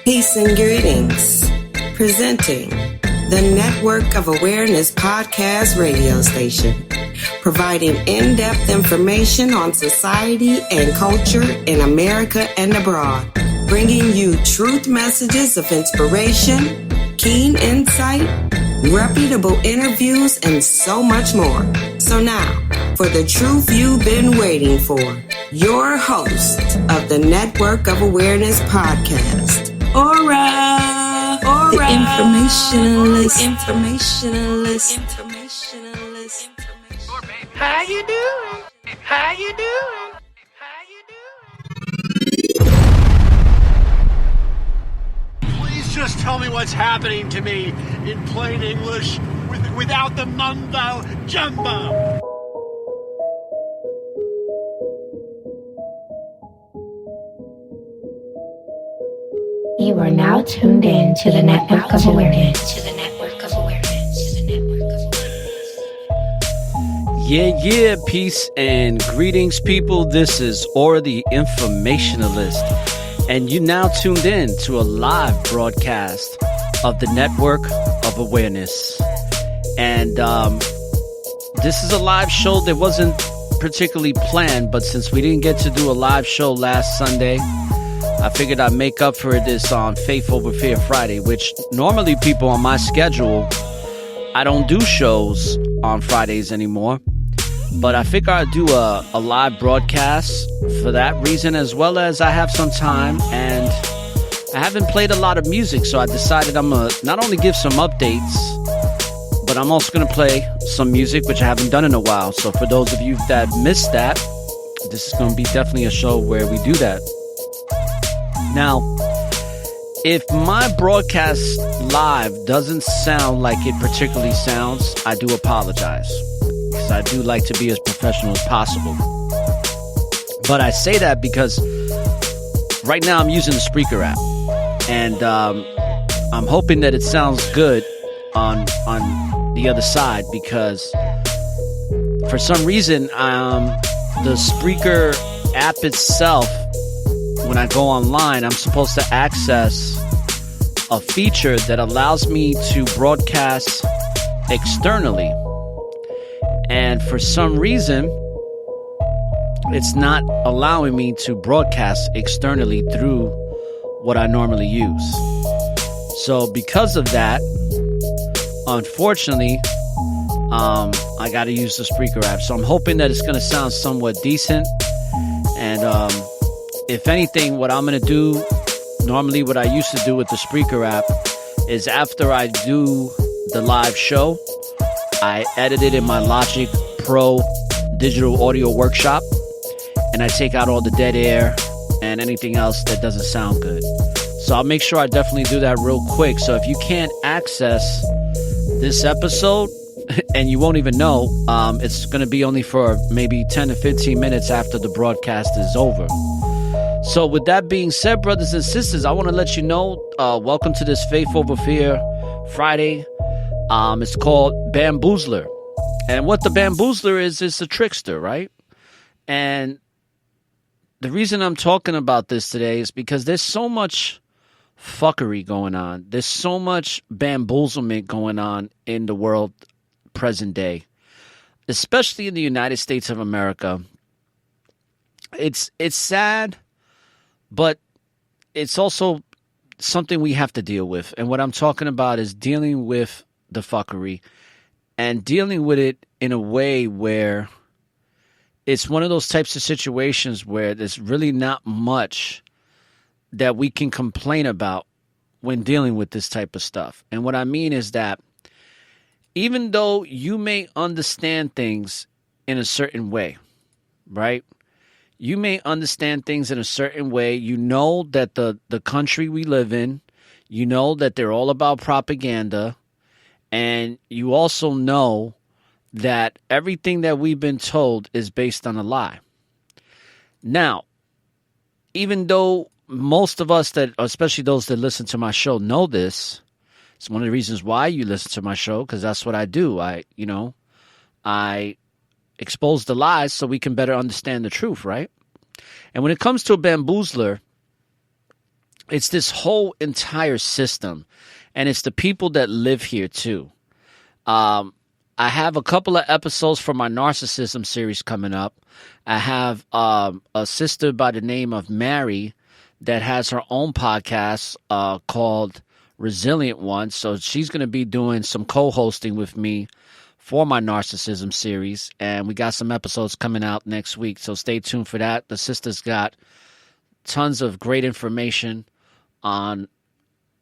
Peace and greetings. Presenting the Network of Awareness podcast radio station, providing in-depth information on society and culture in America and abroad, bringing you truth messages of inspiration, keen insight, reputable interviews, and so much more. So now, for the truth you've been waiting for, your host of the Network of Awareness podcast, ORRA, the informationalist. How you doing? How you doing? Please just tell me what's happening to me in plain English without the mumbo jumbo. You are now tuned in to the Network of Awareness. Yeah, peace and greetings, people. This is ORRA, the informationalist, and you now tuned in to a live broadcast of the Network of Awareness. And this is a live show that wasn't particularly planned, but since we didn't get to do a live show last Sunday, I figured I'd make up for this on Faith Over Fear Friday, which normally people on my schedule, I don't do shows on Fridays anymore. But I figure I'd do a live broadcast for that reason, as well as I have some time and I haven't played a lot of music. So I decided I'm going to not only give some updates, but I'm also going to play some music, which I haven't done in a while. So for those of you that missed that, this is going to be definitely a show where we do that. Now, if my broadcast live doesn't sound like it particularly sounds, I do apologize, because I do like to be as professional as possible. But I say that because right now I'm using the Spreaker app, and I'm hoping that it sounds good on the other side, because for some reason the Spreaker app itself, when I go online, I'm supposed to access a feature that allows me to broadcast externally. And for some reason, it's not allowing me to broadcast externally through what I normally use. So because of that, unfortunately, I got to use the Spreaker app. So I'm hoping that it's going to sound somewhat decent. And if anything, what I'm going to do, normally what I used to do with the Spreaker app, is after I do the live show, I edit it in my Logic Pro digital audio workshop, and I take out all the dead air and anything else that doesn't sound good. So I'll make sure I definitely do that real quick. So if you can't access this episode, and you won't even know, it's going to be only for maybe 10 to 15 minutes after the broadcast is over. So with that being said, brothers and sisters, I want to let you know, welcome to this Faith Over Fear Friday. It's called Bamboozler. And what the Bamboozler is a trickster, right? And the reason I'm talking about this today is because there's so much fuckery going on. There's so much bamboozlement going on in the world present day, especially in the United States of America. It's sad, but it's also something we have to deal with. And what I'm talking about is dealing with the fuckery and dealing with it in a way where it's one of those types of situations where there's really not much that we can complain about when dealing with this type of stuff. And what I mean is that even though you may understand things in a certain way, right? You may understand things in a certain way. You know that the country we live in, you know that they're all about propaganda. And you also know that everything that we've been told is based on a lie. Now, even though most of us that, especially those that listen to my show, know this, it's one of the reasons why you listen to my show, because that's what I do. I expose the lies so we can better understand the truth, right? And when it comes to a bamboozler, It's this whole entire system, and it's the people that live here too. I have a couple of episodes for my narcissism series coming up. I have a sister by the name of Mary that has her own podcast called Resilient One. So she's going to be doing some co-hosting with me for my narcissism series. And we got some episodes coming out next week. So stay tuned for that. The sister's got tons of great information on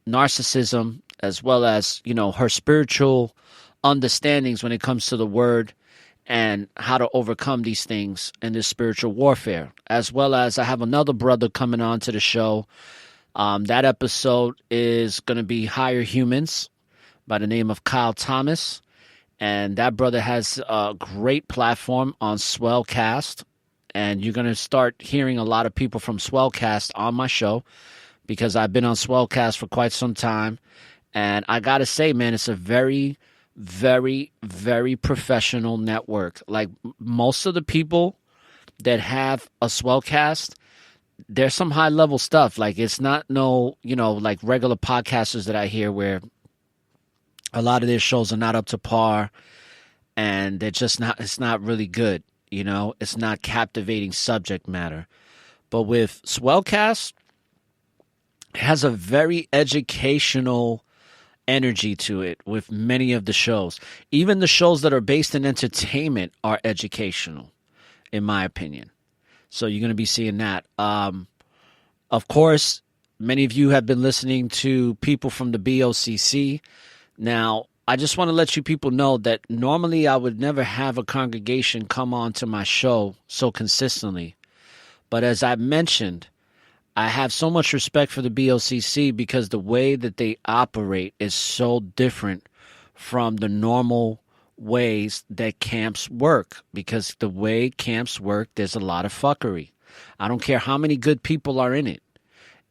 narcissism, as well as, you know, her spiritual understandings when it comes to the word and how to overcome these things in this spiritual warfare. As well as I have another brother coming on to the show. That episode is going to be Higher Humans by the name of Kyle Thomas. And that brother has a great platform on Swellcast. And you're going to start hearing a lot of people from Swellcast on my show, because I've been on Swellcast for quite some time. And I got to say, man, it's a very, very, very professional network. Like, most of the people that have a Swellcast, there's some high level stuff. Like, it's not like regular podcasters that I hear where a lot of their shows are not up to par and they're just not, it's not really good. It's not captivating subject matter. But with Swellcast, it has a very educational energy to it with many of the shows. Even the shows that are based in entertainment are educational, in my opinion. So you're going to be seeing that. Of course, many of you have been listening to people from the BOCC. Now, I just want to let you people know that normally I would never have a congregation come on to my show so consistently. But as I mentioned, I have so much respect for the BOCC because the way that they operate is so different from the normal ways that camps work. Because the way camps work, there's a lot of fuckery. I don't care how many good people are in it.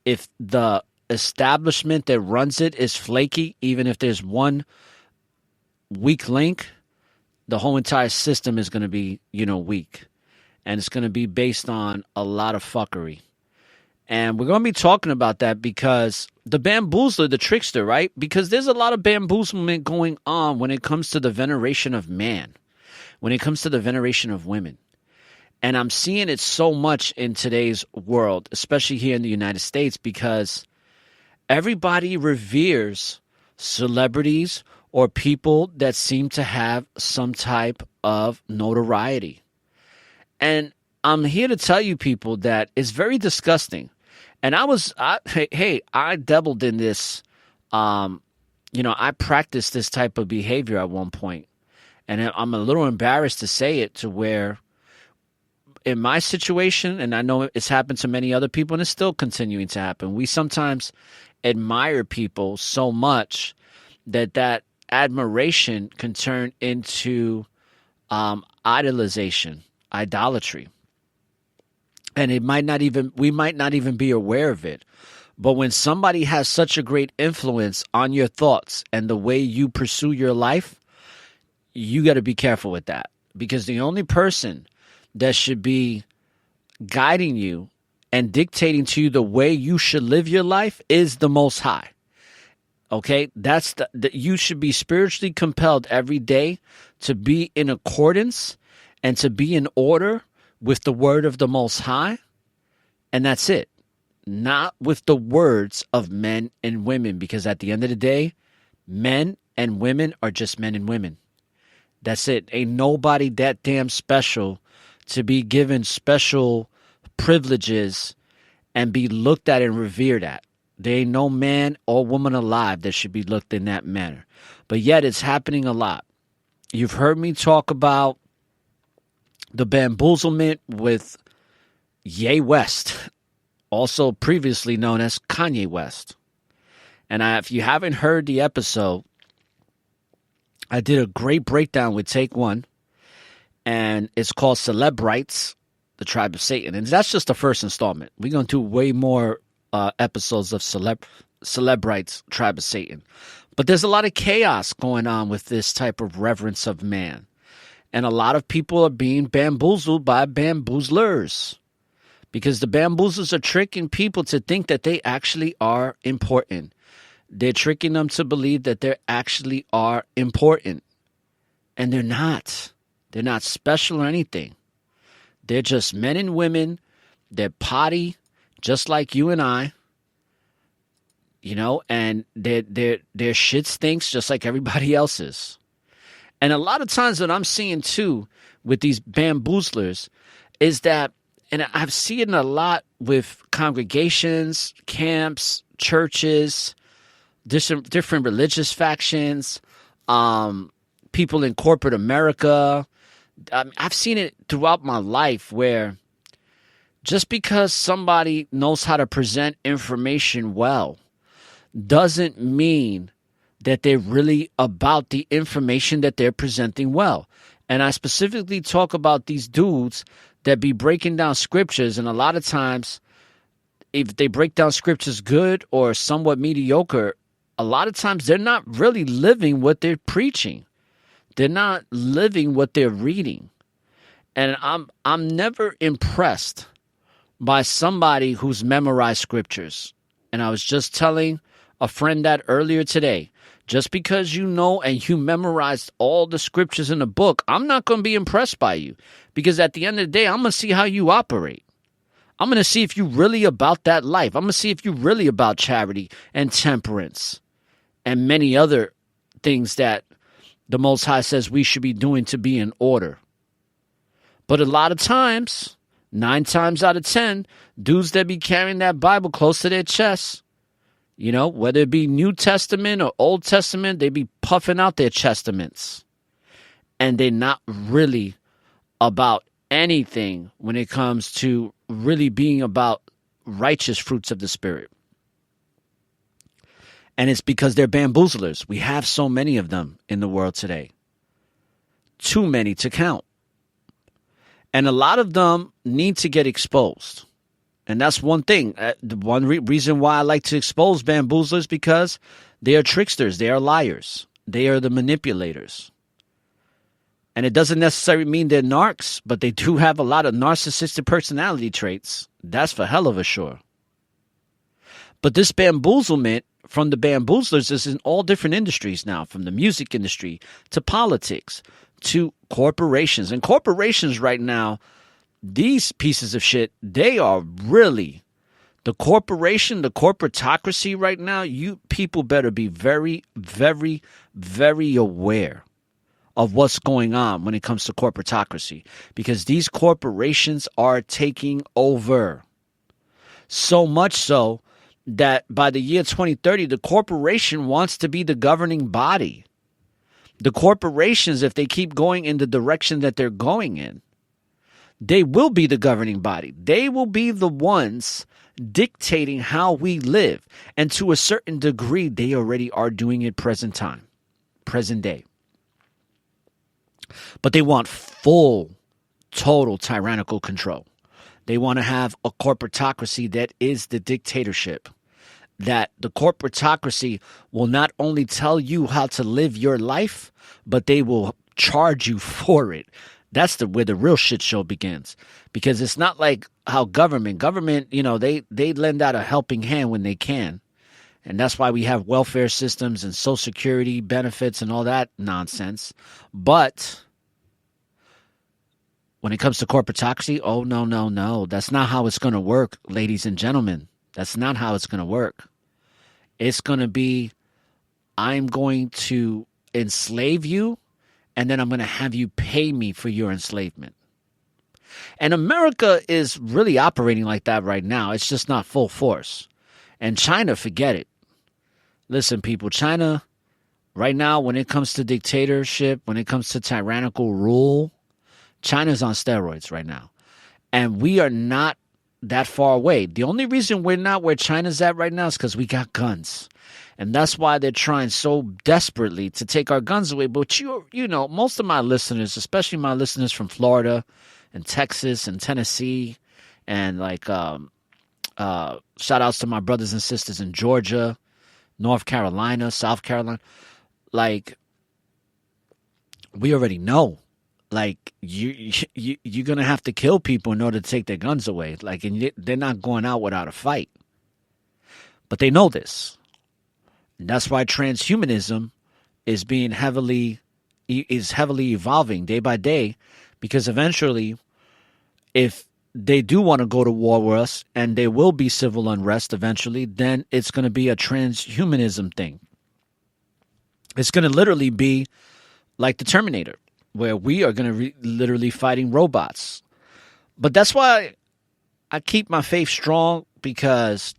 If the establishment that runs it is flaky, even if there's one weak link, the whole entire system is going to be, weak. And it's going to be based on a lot of fuckery. And we're going to be talking about that because the bamboozler, the trickster, right? Because there's a lot of bamboozlement going on when it comes to the veneration of man, when it comes to the veneration of women. And I'm seeing it so much in today's world, especially here in the United States, because everybody reveres celebrities or people that seem to have some type of notoriety. And I'm here to tell you people that it's very disgusting. And I dabbled in this, I practiced this type of behavior at one point. And I'm a little embarrassed to say it, to where in my situation, and I know it's happened to many other people and it's still continuing to happen, we sometimes admire people so much that admiration can turn into idolization, idolatry. And we might not even be aware of it. But when somebody has such a great influence on your thoughts and the way you pursue your life, you got to be careful with that. Because the only person that should be guiding you and dictating to you the way you should live your life is the Most High. Okay? That's you should be spiritually compelled every day to be in accordance and to be in order with the word of the Most High, and that's it. Not with the words of men and women, because at the end of the day, men and women are just men and women. That's it. Ain't nobody that damn special to be given special privileges and be looked at and revered at. There ain't no man or woman alive that should be looked in that manner. But yet it's happening a lot. You've heard me talk about the bamboozlement with Ye West, also previously known as Kanye West. And if you haven't heard the episode, I did a great breakdown with Take One, and it's called Celebrites, the Tribe of Satan. And that's just the first installment. We're going to do way more episodes of Celebrites, Tribe of Satan. But there's a lot of chaos going on with this type of reverence of man. And a lot of people are being bamboozled by bamboozlers. because the bamboozlers are tricking people to think that they actually are important. They're tricking them to believe that they actually are important. And they're not. They're not special or anything. They're just men and women. They're potty, just like you and I. You know, and their shit stinks just like everybody else's. And a lot of times what I'm seeing too with these bamboozlers is that, and I've seen it a lot with congregations, camps, churches, different religious factions, people in corporate America. I've seen it throughout my life where just because somebody knows how to present information well doesn't mean that they're really about the information that they're presenting well. And I specifically talk about these dudes that be breaking down scriptures, and a lot of times, if they break down scriptures good or somewhat mediocre, a lot of times they're not really living what they're preaching. They're not living what they're reading. And I'm never impressed by somebody who's memorized scriptures. And I was just telling a friend that earlier today. Just because you know and you memorized all the scriptures in the book, I'm not going to be impressed by you. Because at the end of the day, I'm going to see how you operate. I'm going to see if you're really about that life. I'm going to see if you're really about charity and temperance and many other things that the Most High says we should be doing to be in order. But a lot of times, 9 times out of 10, dudes that be carrying that Bible close to their chest, you know, whether it be New Testament or Old Testament, they be puffing out their testaments. And they're not really about anything when it comes to really being about righteous fruits of the Spirit. And it's because they're bamboozlers. We have so many of them in the world today. Too many to count. And a lot of them need to get exposed. And that's one thing. The one reason why I like to expose bamboozlers, because they are tricksters. They are liars. They are the manipulators. And it doesn't necessarily mean they're narcs, but they do have a lot of narcissistic personality traits. That's for hell of a sure. But this bamboozlement from the bamboozlers is in all different industries now, from the music industry to politics to corporations. And corporations right now, these pieces of shit, they are really the corporation, the corporatocracy right now. You people better be very, very, very aware of what's going on when it comes to corporatocracy, because these corporations are taking over. So much so that by the year 2030, the corporation wants to be the governing body. The corporations, if they keep going in the direction that they're going in, they will be the governing body. They will be the ones dictating how we live. And to a certain degree, they already are doing it present day. But they want full, total tyrannical control. They want to have a corporatocracy that is the dictatorship. That the corporatocracy will not only tell you how to live your life, but they will charge you for it. That's where the real shit show begins. Because it's not like how government, you know, they lend out a helping hand when they can. And that's why we have welfare systems and Social Security benefits and all that nonsense. But when it comes to corporatocracy, oh, no. That's not how it's going to work, ladies and gentlemen. That's not how it's going to work. It's going to be, I'm going to enslave you, and then I'm going to have you pay me for your enslavement. And America is really operating like that right now. It's just not full force. And China, forget it. Listen, people, China, right now, when it comes to dictatorship, when it comes to tyrannical rule, China's on steroids right now. And we are not that far away. The only reason we're not where China's at right now is because we got guns. And that's why they're trying so desperately to take our guns away. But you know, most of my listeners, especially my listeners from Florida and Texas and Tennessee, and like shout outs to my brothers and sisters in Georgia, North Carolina, South Carolina, like we already know. Like you're gonna have to kill people in order to take their guns away. Like, and they're not going out without a fight. But they know this. And that's why transhumanism is heavily evolving day by day, because eventually, if they do want to go to war with us, and there will be civil unrest eventually, then it's going to be a transhumanism thing. It's going to literally be like the Terminator, where we are going to literally fighting robots. But that's why I keep my faith strong, because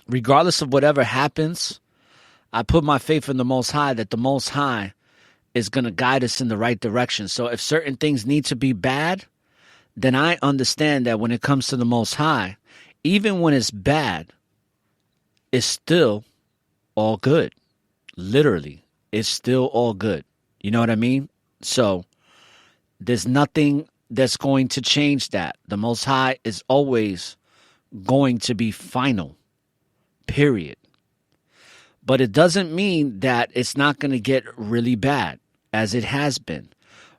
regardless of whatever happens, I put my faith in the Most High, that the Most High is going to guide us in the right direction. So if certain things need to be bad, then I understand that when it comes to the Most High, even when it's bad, it's still all good. Literally, it's still all good. You know what I mean? So there's nothing that's going to change that. The Most High is always going to be final, period. But it doesn't mean that it's not going to get really bad, as it has been.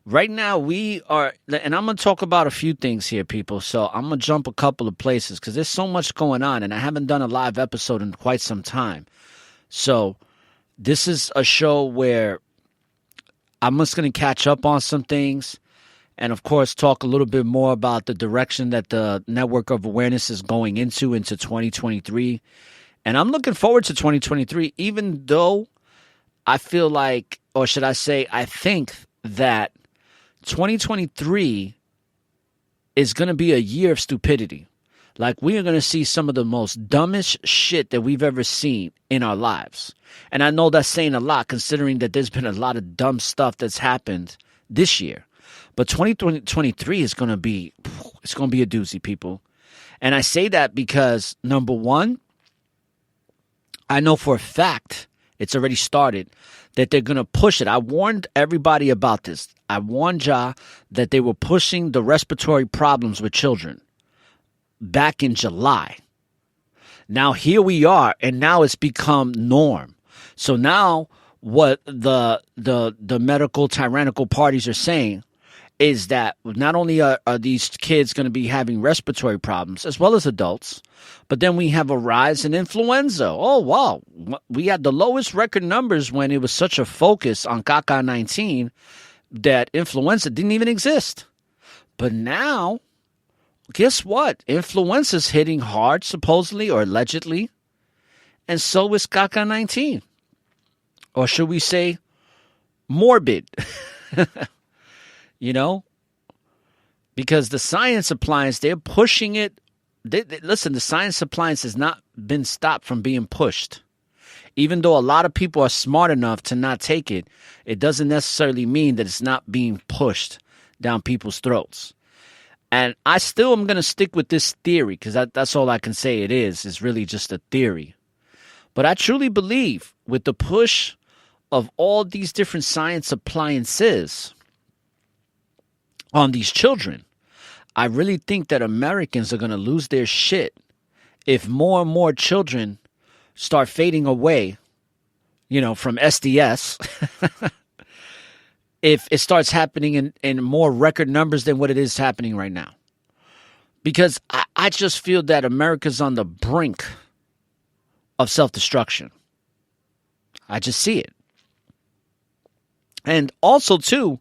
Right now, we are, and I'm going to talk about a few things here, people. So I'm going to jump a couple of places, because there's so much going on, and I haven't done a live episode in quite some time. So this is a show where I'm just going to catch up on some things, and of course talk a little bit more about the direction that the Network of Awareness is going into 2023. And I'm looking forward to 2023, even though I feel like, or should I say, I think that 2023 is going to be a year of stupidity. Like, we are going to see some of the most dumbest shit that we've ever seen in our lives. And I know that's saying a lot, considering that there's been a lot of dumb stuff that's happened this year. But 2023 is going to be, it's going to be a doozy, people. And I say that because, number one, I know for a fact, it's already started, that they're going to push it. I warned everybody about this. I warned y'all that they were pushing the respiratory problems with children back in July. Now here we are, and now it's become norm. So now what the medical tyrannical parties are saying is that not only are these kids going to be having respiratory problems, as well as adults, but then we have a rise in influenza. Oh, wow. We had the lowest record numbers when it was such a focus on KK-19 that influenza didn't even exist. But now, guess what? Influenza's hitting hard, supposedly, or allegedly, and so is KK-19. Or should we say morbid? You know, because the science appliance, they're pushing it. Listen, the science appliance has not been stopped from being pushed. Even though a lot of people are smart enough to not take it, it doesn't necessarily mean that it's not being pushed down people's throats. And I still am going to stick with this theory, because that's all I can say it is. It's really just a theory. But I truly believe with the push of all these different science appliances on these children, I really think that Americans are going to lose their shit if more and more children start fading away, you know, from SDS. If it starts happening in more record numbers than what it is happening right now. Because I just feel that America's on the brink of self-destruction. I just see it. And also, too,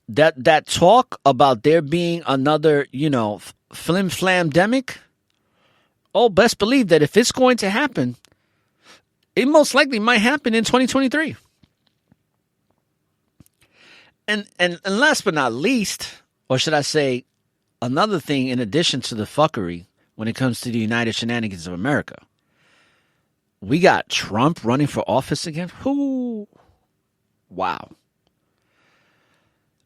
that talk about there being another, you know, flim-flam-demic, oh, best believe that if it's going to happen, it most likely might happen in 2023. And last but not least, or should I say, another thing in addition to the fuckery when it comes to the United Shenanigans of America, we got Trump running for office again. Whoo! Wow.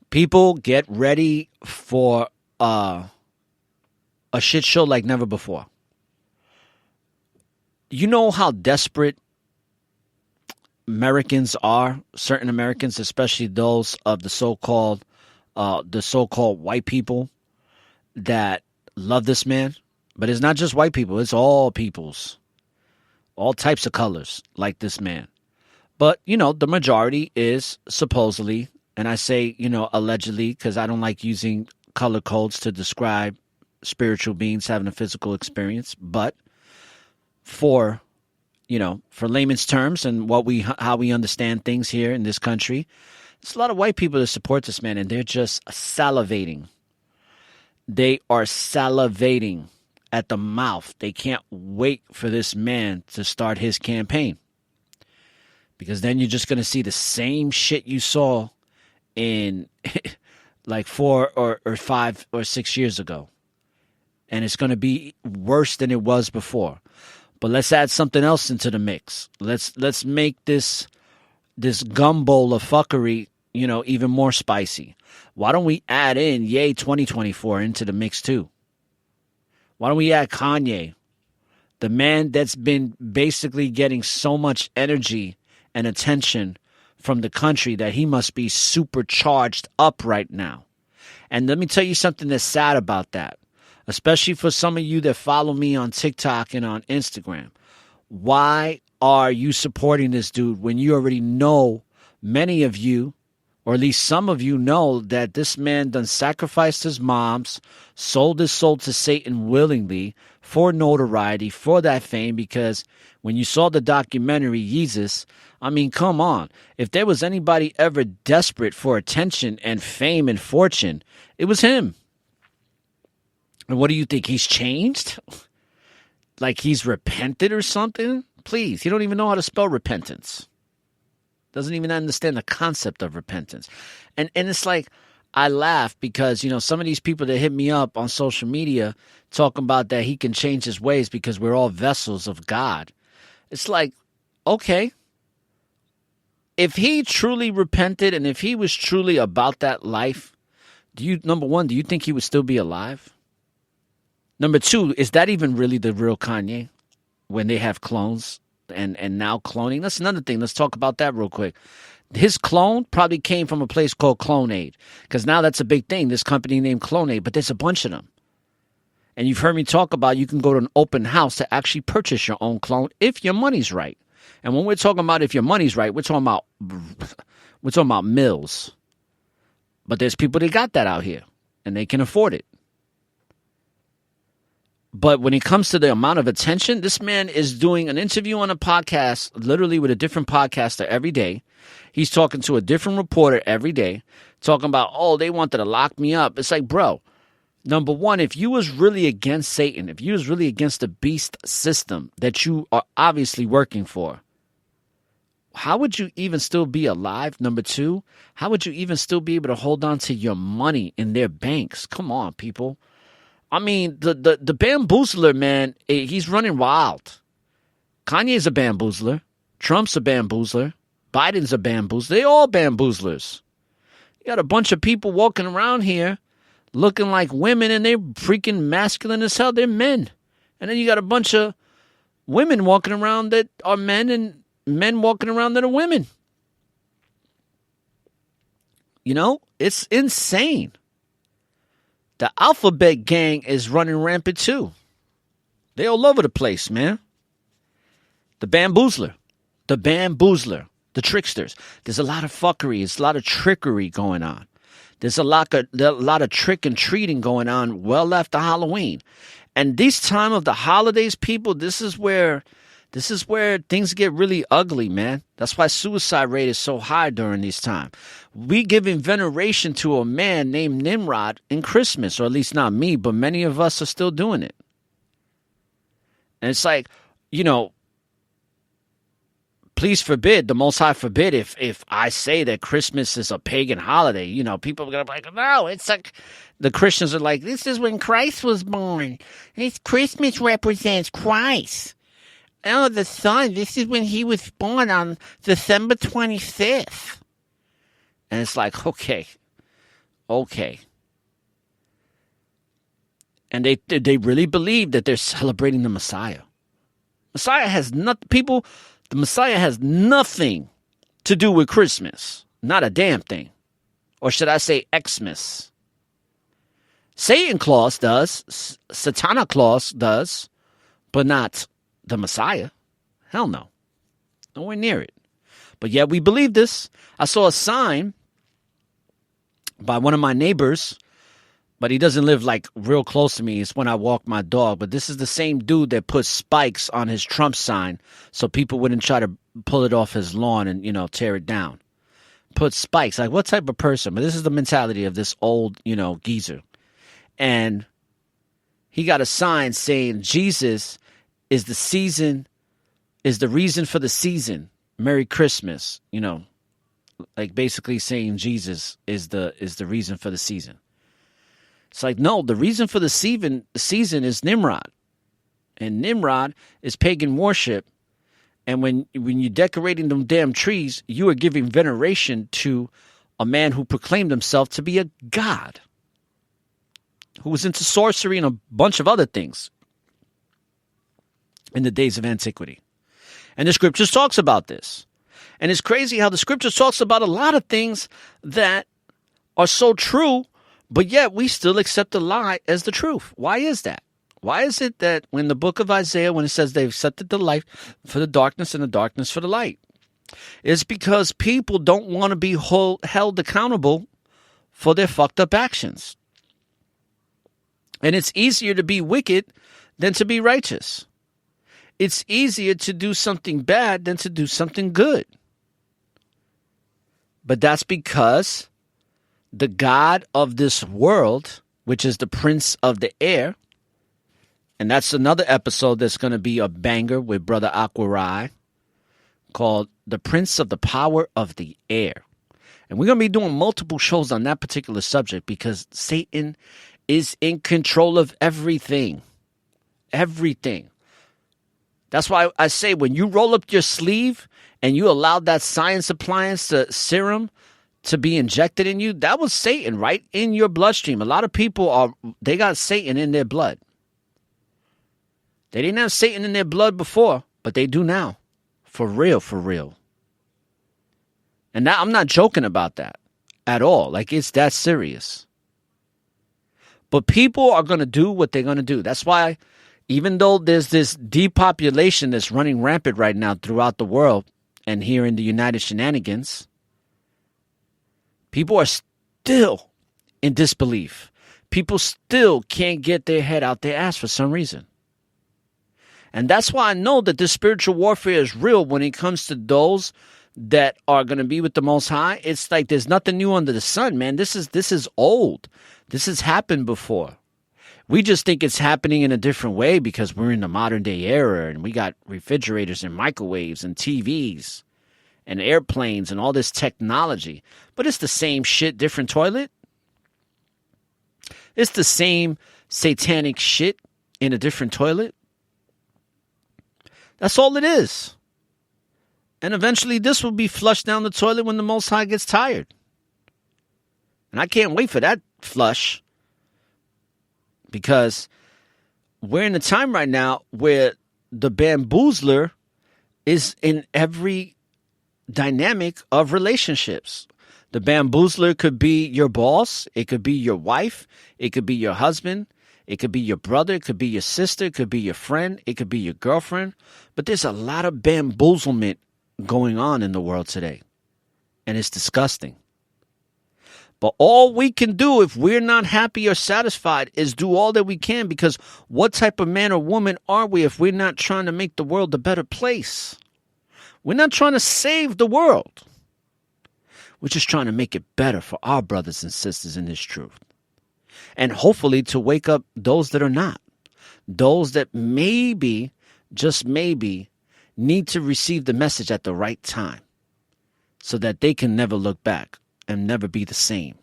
People, get ready for a shit show like never before. You know how desperate Americans are, certain Americans, especially those of the so-called white people that love this man. But it's not just white people, it's all peoples, all types of colors like this man. But, you know, the majority is supposedly and I say, allegedly, because I don't like using color codes to describe spiritual beings having a physical experience, but for layman's terms and how we understand things here in this country, there's a lot of white people that support this man, and they're just salivating. They are salivating at the mouth. They can't wait for this man to start his campaign, because then you're just going to see the same shit you saw in like 4 or 5 or 6 years ago. And it's going to be worse than it was before. But let's add something else into the mix. Let's make this gumbo of fuckery, even more spicy. Why don't we add in Ye 2024 into the mix too? Why don't we add Kanye, the man that's been basically getting so much energy and attention from the country that he must be supercharged up right now. And let me tell you something that's sad about that, especially for some of you that follow me on TikTok and on Instagram. Why are you supporting this dude when you already know, many of you, or at least some of you know, that this man done sacrificed his moms, sold his soul to Satan willingly for notoriety, for that fame? Because when you saw the documentary Yeezus, I mean, come on. If there was anybody ever desperate for attention and fame and fortune, it was him. And what do you think? He's changed? Like he's repented or something? Please, he don't even know how to spell repentance. Doesn't even understand the concept of repentance. And it's like, I laugh because, some of these people that hit me up on social media talking about that he can change his ways because we're all vessels of God. It's like, okay. If he truly repented and if he was truly about that life, number one, do you think he would still be alive? Number two, is that even really the real Kanye when they have clones and now cloning? That's another thing. Let's talk about that real quick. His clone probably came from a place called Clonaid, because now that's a big thing, this company named Clonaid, but there's a bunch of them. And you've heard me talk about you can go to an open house to actually purchase your own clone if your money's right. And when we're talking about if your money's right, we're talking about mills. But there's people that got that out here, and they can afford it. But when it comes to the amount of attention, this man is doing an interview on a podcast, literally with a different podcaster every day. He's talking to a different reporter every day, talking about, they wanted to lock me up. It's like, bro, number one, if you was really against Satan, if you was really against the beast system that you are obviously working for, how would you even still be alive? Number two, how would you even still be able to hold on to your money in their banks? Come on, people. I mean, the Bamboozler, man, he's running wild. Kanye's a Bamboozler. Trump's a Bamboozler. Biden's a Bamboozler. They all Bamboozlers. You got a bunch of people walking around here looking like women, and they're freaking masculine as hell. They're men. And then you got a bunch of women walking around that are men, and men walking around that are women. It's insane. The Alphabet Gang is running rampant too. They all over the place, man. The Bamboozler, the tricksters. There's a lot of fuckery. There's a lot of trickery going on. There's a lot of trick and treating going on well after Halloween. And this time of the holidays, people, this is where things get really ugly, man. That's why suicide rate is so high during this time. We giving veneration to a man named Nimrod in Christmas, or at least not me, but many of us are still doing it. And it's like, please forbid, the Most High forbid, if I say that Christmas is a pagan holiday, people are going to be like, no, it's like, the Christians are like, this is when Christ was born. This Christmas represents Christ. Oh, the son, this is when he was born on December 25th. And it's like, okay. And they really believe that they're celebrating the Messiah. The Messiah has nothing to do with Christmas. Not a damn thing. Or should I say Xmas? Satan Claus does. Santa Claus does. But not the Messiah. Hell no. Nowhere near it. But yet we believe this. I saw a sign by one of my neighbors, but he doesn't live like real close to me. It's when I walk my dog. But this is the same dude that put spikes on his Trump sign so people wouldn't try to pull it off his lawn and, tear it down. Put spikes. Like, what type of person? But this is the mentality of this old, geezer. And he got a sign saying Jesus is the season, is the reason for the season. Merry Christmas. Like basically saying Jesus is the reason for the season. It's like, no, the reason for the season is Nimrod. And Nimrod is pagan worship. And when you're decorating them damn trees, you are giving veneration to a man who proclaimed himself to be a god, who was into sorcery and a bunch of other things in the days of antiquity. And the scriptures talks about this. And it's crazy how the scriptures talks about a lot of things that are so true, but yet we still accept the lie as the truth. Why is that? Why is it that when the book of Isaiah, when it says they've accepted the light for the darkness and the darkness for the light, it's because people don't want to be held accountable for their fucked up actions. And it's easier to be wicked than to be righteous. It's easier to do something bad than to do something good. But that's because the God of this world, which is the prince of the air, and that's another episode that's going to be a banger with Brother Aquarai, called The Prince of the Power of the Air. And we're going to be doing multiple shows on that particular subject because Satan is in control of everything. Everything. That's why I say when you roll up your sleeve and you allowed that science appliance, the serum, to be injected in you, that was Satan right in your bloodstream. A lot of people they got Satan in their blood. They didn't have Satan in their blood before, but they do now. For real, for real. And now I'm not joking about that at all. Like, it's that serious. But people are going to do what they're going to do. That's why, even though there's this depopulation that's running rampant right now throughout the world and here in the United Shenanigans, people are still in disbelief. People still can't get their head out their ass for some reason. And that's why I know that this spiritual warfare is real when it comes to those that are going to be with the Most High. It's like there's nothing new under the sun, man. This is old. This has happened before. We just think it's happening in a different way because we're in the modern day era and we got refrigerators and microwaves and TVs and airplanes and all this technology. But it's the same shit, different toilet. It's the same satanic shit in a different toilet. That's all it is. And eventually this will be flushed down the toilet when the Most High gets tired. And I can't wait for that flush. Because we're in a time right now where the bamboozler is in every dynamic of relationships. The bamboozler could be your boss. It could be your wife. It could be your husband. It could be your brother. It could be your sister. It could be your friend. It could be your girlfriend. But there's a lot of bamboozlement going on in the world today. And it's disgusting. But all we can do if we're not happy or satisfied is do all that we can, because what type of man or woman are we if we're not trying to make the world a better place? We're not trying to save the world. We're just trying to make it better for our brothers and sisters in this truth. And hopefully to wake up those that are not. Those that maybe, just maybe, need to receive the message at the right time so that they can never look back and never be the same.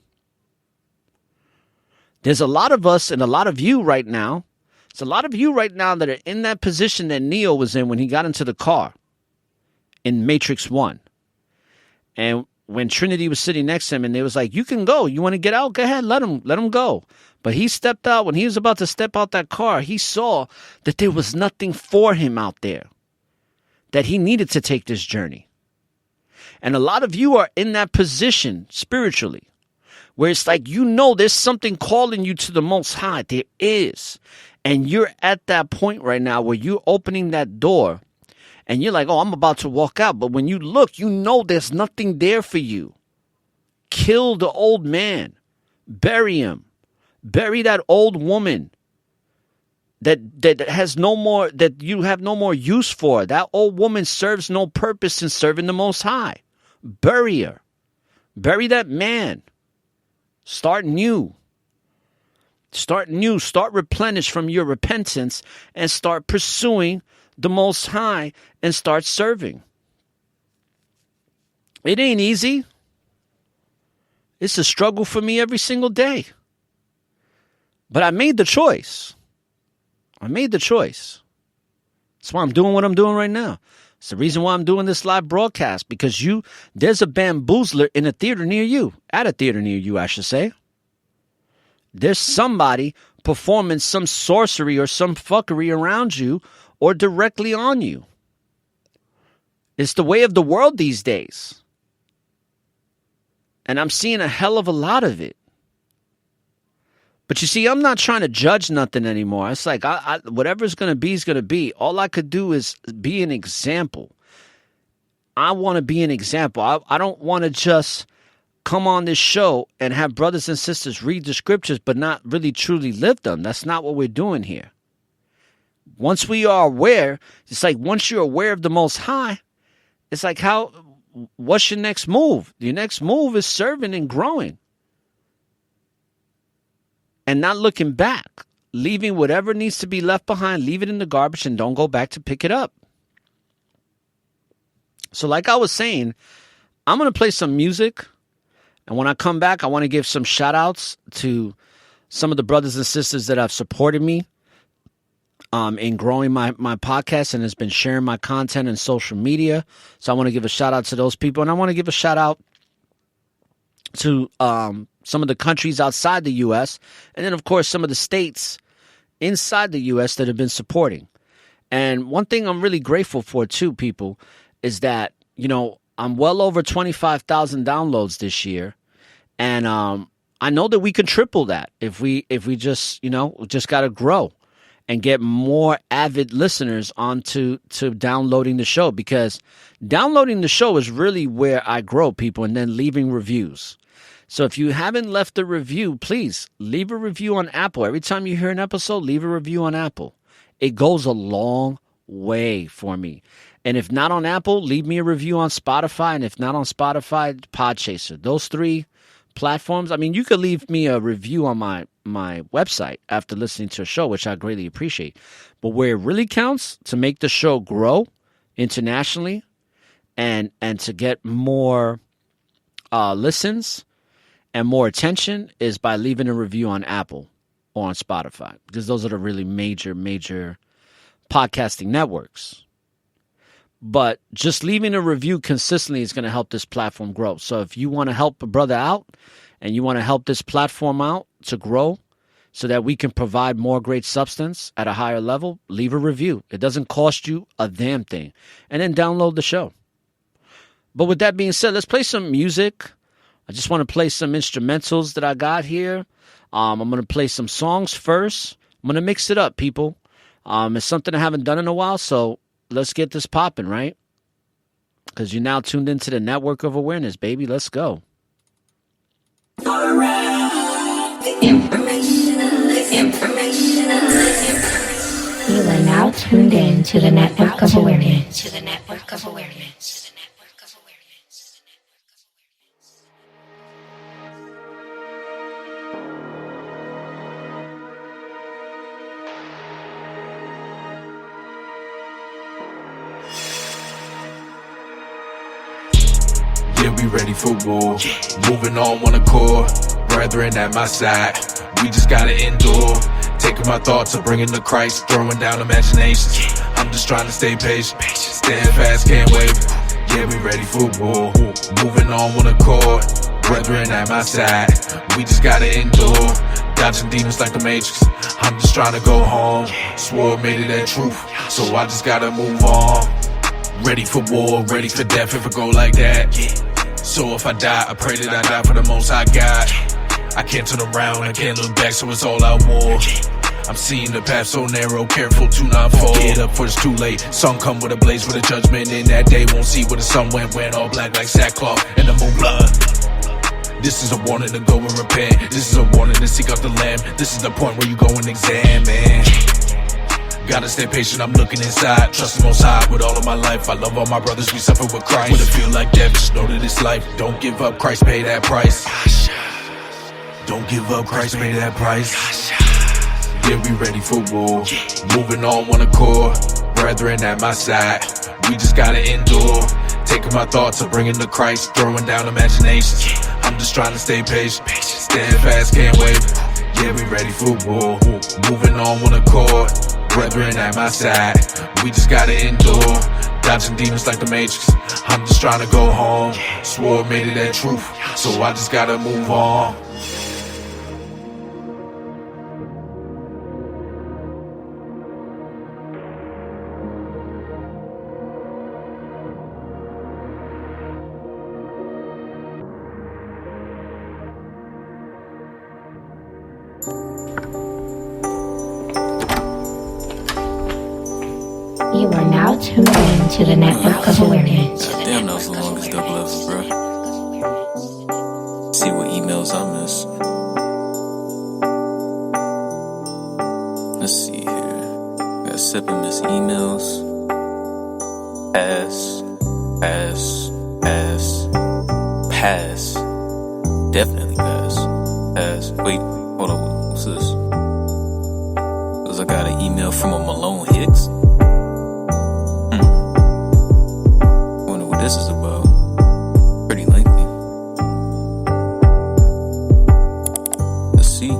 There's a lot of us and a lot of you right now. There's a lot of you right now that are in that position that Neo was in when he got into the car in Matrix 1. And when Trinity was sitting next to him and they was like, you can go. You want to get out? Go ahead. Let him go. But he stepped out. When he was about to step out that car, he saw that there was nothing for him out there, that he needed to take this journey. And a lot of you are in that position spiritually where it's like, there's something calling you to the Most High. There is. And you're at that point right now where you're opening that door and you're like, oh, I'm about to walk out. But when you look, there's nothing there for you. Kill the old man. Bury him. Bury that old woman that has no more, that you have no more use for. That old woman serves no purpose in serving the Most High. Bury her. Bury that man. Start new. Start new. Start replenish from your repentance and start pursuing the Most High and start serving. It ain't easy. It's a struggle for me every single day. But I made the choice. That's why I'm doing what I'm doing right now. It's the reason why I'm doing this live broadcast, because there's a Bamboozler in a theater near you. At a theater near you, I should say. There's somebody performing some sorcery or some fuckery around you or directly on you. It's the way of the world these days. And I'm seeing a hell of a lot of it. But you see, I'm not trying to judge nothing anymore. It's like, whatever's going to be is going to be. All I could do is be an example. I want to be an example. I don't want to just come on this show and have brothers and sisters read the scriptures but not really truly live them. That's not what we're doing here. Once we are aware, it's like once you're aware of the Most High, it's like what's your next move? Your next move is serving and growing. And not looking back, leaving whatever needs to be left behind, leave it in the garbage and don't go back to pick it up. So like I was saying, I'm going to play some music. And when I come back, I want to give some shout outs to some of the brothers and sisters that have supported me in growing my podcast and has been sharing my content in social media. So I want to give a shout out to those people. And I want to give a shout out to some of the countries outside the U.S. and then, of course, some of the states inside the U.S. that have been supporting. And one thing I'm really grateful for, too, people, is that, I'm well over 25,000 downloads this year. And I know that we can triple that if we just, just got to grow and get more avid listeners onto downloading the show, because downloading the show is really where I grow, people, and then leaving reviews. So if you haven't left a review, please leave a review on Apple. Every time you hear an episode, leave a review on Apple. It goes a long way for me. And if not on Apple, leave me a review on Spotify. And if not on Spotify, Podchaser. Those 3 platforms. I mean, you could leave me a review on my website after listening to a show, which I greatly appreciate. But where it really counts to make the show grow internationally and to get more listens and more attention is by leaving a review on Apple or on Spotify, because those are the really major podcasting networks. But just leaving a review consistently is going to help this platform grow. So if you want to help a brother out and you want to help this platform out to grow so that we can provide more great substance at a higher level, leave a review. It doesn't cost you a damn thing. And then download the show. But with that being said, let's play some music. I just want to play some instrumentals that I got here. I'm going to play some songs first. I'm going to mix it up, people. It's something I haven't done in a while, so let's get this popping, right? Because you're now tuned into the Network of Awareness, baby. Let's go. ORRA. You are now tuned in to the Network of Awareness. Yeah, we ready for war. Moving on one accord. Brethren at my side. We just gotta endure. Taking my thoughts and bringing to Christ. Throwing down imaginations. I'm just trying to stay patient. Stand fast, can't wait. Yeah, we ready for war. Moving on one accord. Brethren at my side. We just gotta endure. Dodging demons like the Matrix. I'm just trying to go home. Swore made it that truth. So I just gotta move on. Ready for war, ready for death if it go like that. So if I die, I pray that I die for the most High God. I can't turn around, I can't look back, so it's all out war. I'm seeing the path so narrow, careful to not fall. Get up for it's too late. Sun come with a blaze with a judgment in that day. Won't see where the sun went all black like sackcloth and the moon blood. This is a warning to go and repent. This is a warning to seek out the Lamb. This is the point where you go and examine. Gotta stay patient, I'm looking inside. Trust the Most High with all of my life. I love all my brothers, we suffer with Christ. When it feel like death, just know that it's life. Don't give up, Christ paid that price. Don't give up, Christ paid that price. Yeah, we ready for war. Moving on one accord. Brethren at my side. We just gotta endure. Taking my thoughts and bringing to Christ. Throwing down imaginations. I'm just trying to stay patient. Stand fast, can't wait. Yeah, we ready for war. Moving on one accord. Brethren at my side. We just gotta endure. Dodging demons like the Matrix. I'm just trying to go home. Swore made it that truth. So I just gotta move on. You are now tuned in to the Network of Awareness. Damn, that was the longest double ever, bro. See what emails I missed. Let's see here. Got 7 missed emails. Pass. Definitely pass. Wait, hold on. What's this? Cause I got an email from a Malone Hicks. Wonder what this is about. Pretty lengthy. Let's see.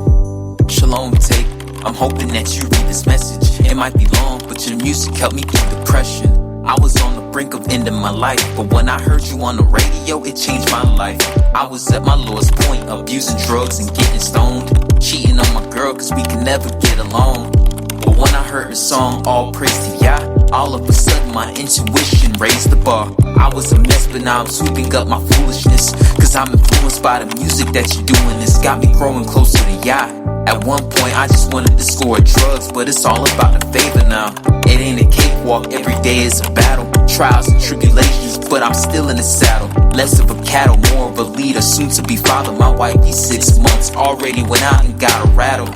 Shalom take. I'm hoping that you read this message. It might be long, but your music helped me through depression. I was on the brink of ending my life, but when I heard you on the radio, it changed my life. I was at my lowest point, abusing drugs and getting stoned, cheating on my girl cause we could never get along. But when I heard the song, All Praise to Yah, all of a sudden my intuition raised the bar. I was a mess, but now I'm sweeping up my foolishness, cause I'm influenced by the music that you're doing. It's got me growing closer to Yah. At one point I just wanted to score drugs, but it's all about the favor now. It ain't a cakewalk, every day is a battle. Trials and tribulations, but I'm still in the saddle. Less of a cattle, more of a leader, soon to be father. My wifey 6 months, already went out and got a rattle.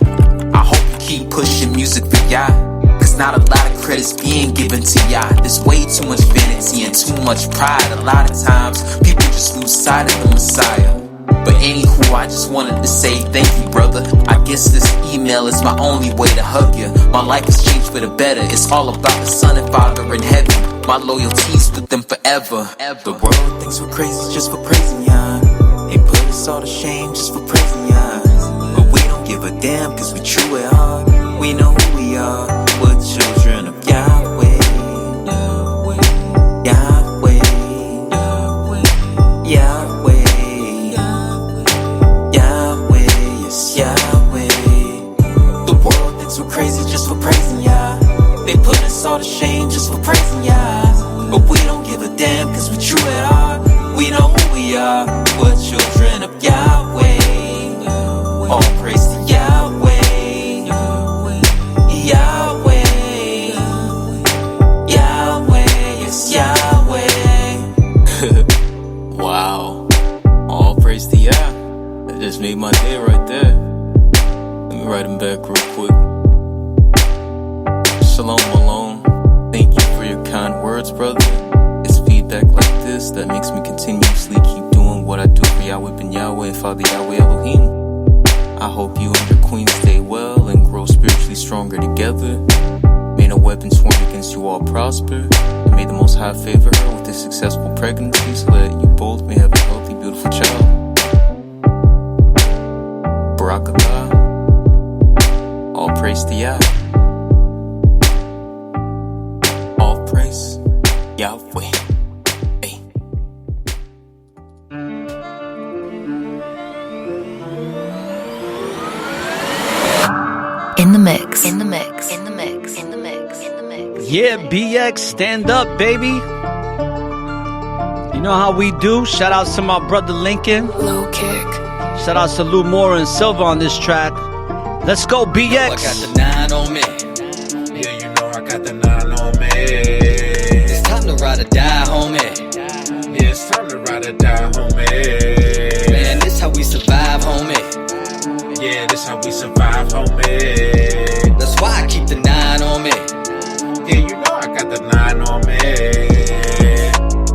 I hope you keep pushing music for Yah, cause not a lot of credit's being given to Yah. There's way too much vanity and too much pride. A lot of times, people just lose sight of the Messiah. But anywho, I just wanted to say thank you, brother. I guess this email is my only way to hug you. My life has changed for the better. It's all about the Son and Father in heaven. My loyalty's with them forever. The world thinks we're crazy just for praising Yah. They put us all to shame just for praising Yah. But we don't give a damn cause we true at heart. We know who we are. We're children of Yahweh. Yahweh. Yahweh. Yahweh. The world thinks we're crazy just for praising Yah. They put us all to shame just for praising Yah. But we don't give a damn cause we're true at heart. We know who we are. We're children of Yahweh. All praise to Yahweh. Yahweh. Yahweh. Yes, Yahweh. Wow. All praise to Yah. That just made my day right there. Let me write him back real quick. Shalom Malone. Thank you for your kind words, brother. It's feedback like this that makes me continuously keep doing what I do for Yahweh Ben Yahweh and Father Yahweh Elohim. I hope you and your queen stay well and grow spiritually stronger together. May no weapons formed against you all prosper. And may the Most High favor her with a successful pregnancy so that you both may have a healthy, beautiful child. Barakatah. All praise to Yah. All praise Yahweh. Hey. In the mix. In the mix. In the mix. In the mix. In the mix. Yeah, BX, stand up, baby. You know how we do. Shout outs to my brother Lincoln. Low kick. Shout outs to Lou Moore and Silva on this track. Let's go, BX. I got the 9 on me. Yeah, you know I got the 9 on me. It's time to ride or die, homie. Yeah, it's time to ride or die, homie. Man, this how we Yeah, this how we survive, homie. That's why I keep the 9 on me. Yeah, you know I got the 9 on me.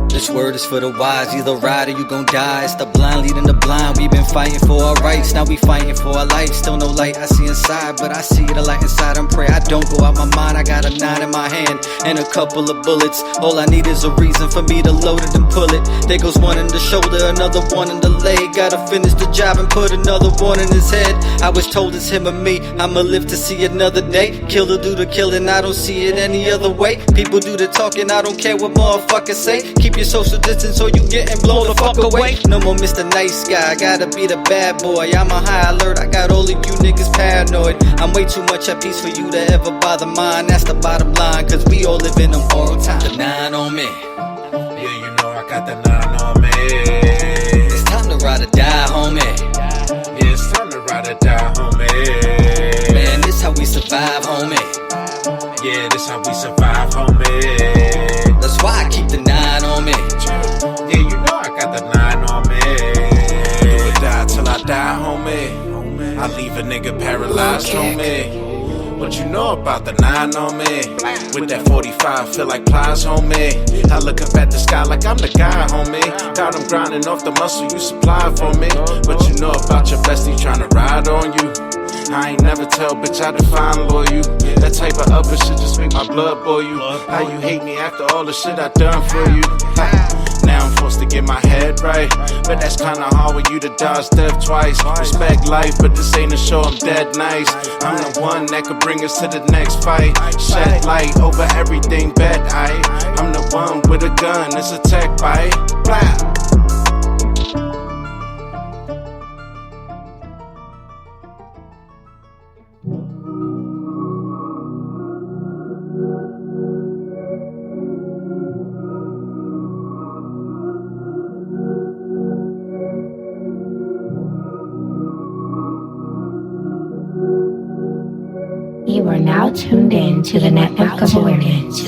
This word is for the wise, either ride or you gon' die. It's the blind leading the blind, we been fighting for our rights. Now we fighting for our life, still no light I see inside. But I see the light inside and pray I don't go out my mind. I got a 9 in my hand and a couple of bullets. All I need is a reason for me to load it and pull it. There goes one in the shoulder, another one in the leg. Gotta finish the job and put another one in his head. I was told it's him or me, I'ma live to see another day. Killer do the killing, I don't see it any other way. People do the talking, I don't care what motherfuckers say. Keep your social distance or you getting blown the fuck away. No more Mr. Nice Guy, I gotta be the bad boy. I'm on high alert, I got all of you niggas paranoid. I'm way too much at peace for you to ever bother mine. That's the bottom line, cause we all live in them all time. The 9 on me. Yeah, you know I got the 9 on me. It's time to ride or die, homie. Yeah, it's time to ride or die, homie. Man, this how we survive, homie. Yeah, this how we survive, homie. That's why I keep the 9 on me. Yeah, you know I got the 9 on me. Do or die till I die, homie. I leave a nigga paralyzed, homie. What you know about the 9 on me? With that 45, feel like plies, homie. I look up at the sky like I'm the guy, homie. Got him grinding off the muscle you supply for me. What you know about your bestie trying to ride on you? I ain't never tell, bitch, I define loyal. That type of upper shit just make my blood boil you. How you hate me after all the shit I done for you? Now I'm forced to get my head right, but that's kinda hard when you to dodge death twice. Respect life, but this ain't a show, I'm dead nice. I'm the one that could bring us to the next fight. Shed light over everything bad, I'm the one with a gun, it's a tech bite. Blah. You are now tuned in to the Network of Awareness.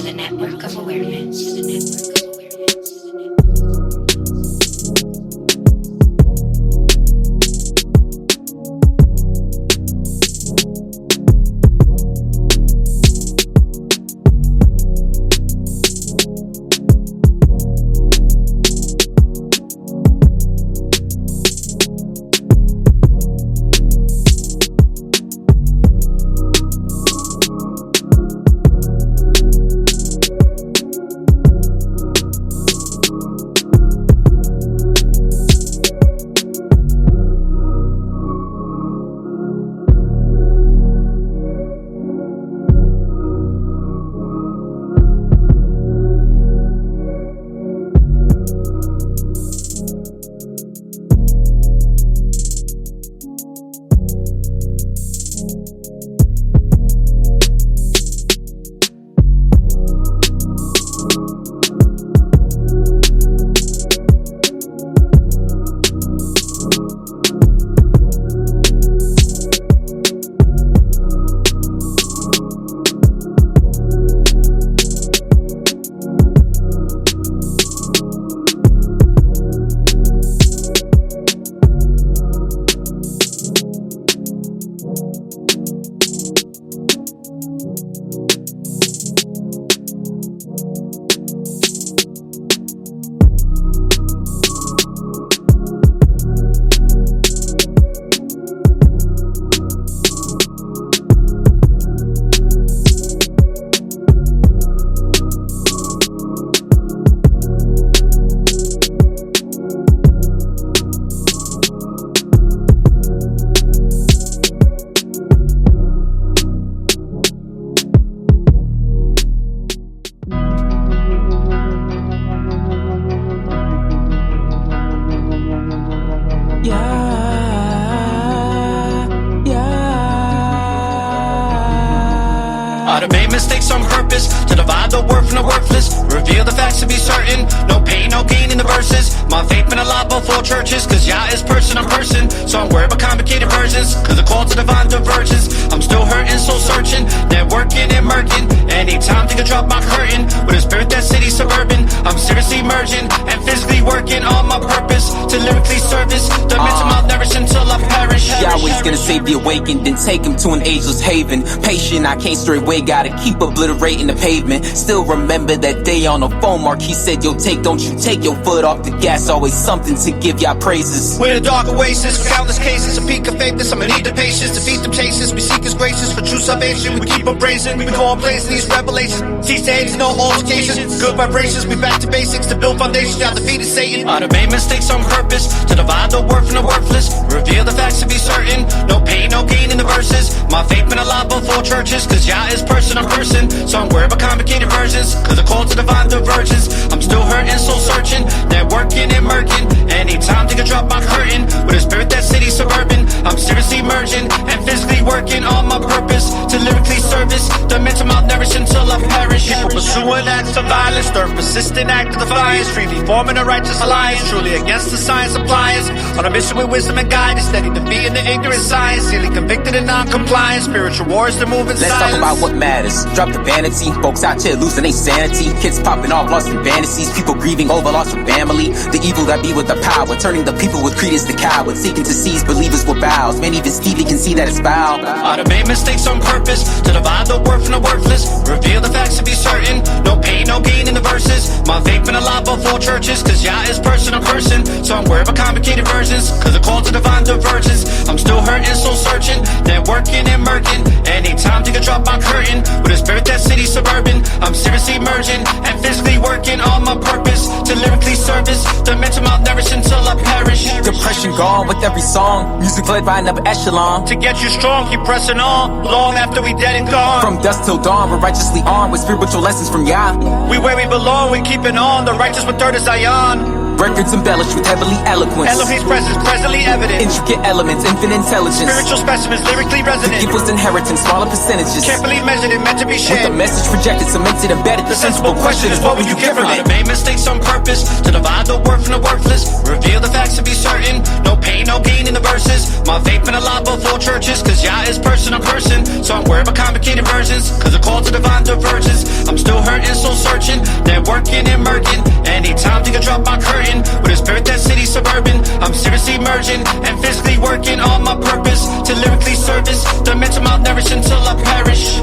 I made mistakes on purpose to divide the word from the worthless. Reveal the facts to be certain. No pain, no gain in the verses. My faith been a lot before churches, cause Yah is person, I'm person. So I'm worried about complicated versions, cause the call to divine divergence. I'm still hurting, soul searching, networking and murking. Anytime think I drop my curtain, with a spirit that city suburban. I'm seriously merging and physically working on my purpose to lyrically service the mental malnourished until I perish. Yahweh's gonna save the awakened and take him to an ageless haven. Patient, I can't stray away, gotta keep obliterating the pavement. Still remember that day on the phone, Mark, he said, yo, don't you take your foot off the gas, always something to give y'all praises. We're the dark oasis, for countless cases, a peak of fakeness, I'ma need the patience, defeat them chases, we seek his graces, for true salvation, we keep on praising, we go on blazing these revelations, cease to hate, no altercations, good vibrations, we back to basics, to build foundations, y'all defeated Satan. I done made mistakes on purpose, to divide the word from the worthless, reveal the facts to be certain, no pain, no gain in the verses, my faith been alive before churches, cause Yah is person on person, so I'm worried about complicated versions, cause the call to divine divergence, I'm still hurting, soul searching, networking and murking, anytime they can drop my curtain, with a spirit that city suburban, I'm seriously merging, and physically working on my purpose, to lyrically service, the mental malnourished until I perish, people pursuing acts of violence, their persistent act of defiance, freely forming a righteous alliance, truly against the science appliance, on a mission with wisdom and guidance, steady defeating the ignorant science, sealing convicted and non-compliant, spiritual wars that move in Let's silence. talk about what matters. Drop the vanity, folks out here losing their sanity, kids popping off lost in fantasies, people grieving over loss of family, the evil that be with the power, turning the people with credence to cowards, seeking to seize believers with bows, man, even Stevie can see that it's foul. I done made mistakes on purpose, to divide the word from the worthless, reveal the facts to be certain, no pain, no gain in the verses, my faith been alive before churches, cause Yah is person on person, so I'm worried about complicated versions, cause the call to divine divergence, I'm still hurting, soul searching, networking and murking, anytime they can drop my curtain, with a spirit that city suburban, I'm seriously merging, and physically working on my purpose, to lyrically service, the mental malnourished until I perish. Depression gone with every song, music led by another echelon, To get you strong, keep pressing on, long after we dead and gone. from dusk till dawn, we're righteously armed with spiritual lessons from Yah. We where we belong, we keeping on, the righteous with third of Zion. Records embellished with heavenly eloquence, Elohim's presence presently evident, intricate elements, infinite intelligence, spiritual specimens lyrically the resonant, gift was inheritance, smaller percentages, carefully measured and meant to be with shared. the message projected, cemented, embedded, The sensible question is, what will you get from it? I made mistakes on purpose, to divide the word from the worthless, reveal the facts to be certain, no pain, no gain in the verses, my faith been alive before churches, cause Yah is person on person, so I'm worried about complicated versions, cause the call to divine divergence, I'm still hurting, soul searching, networking and murking, anytime they can drop my curtain, with a spirit that city suburban, I'm seriously merging, and physically working on my purpose, to lyrically service, the mental malnourished until I perish.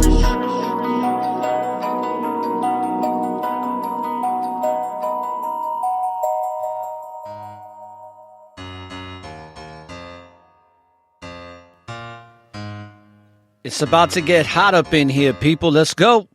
It's about to get hot up in here, people. Let's go.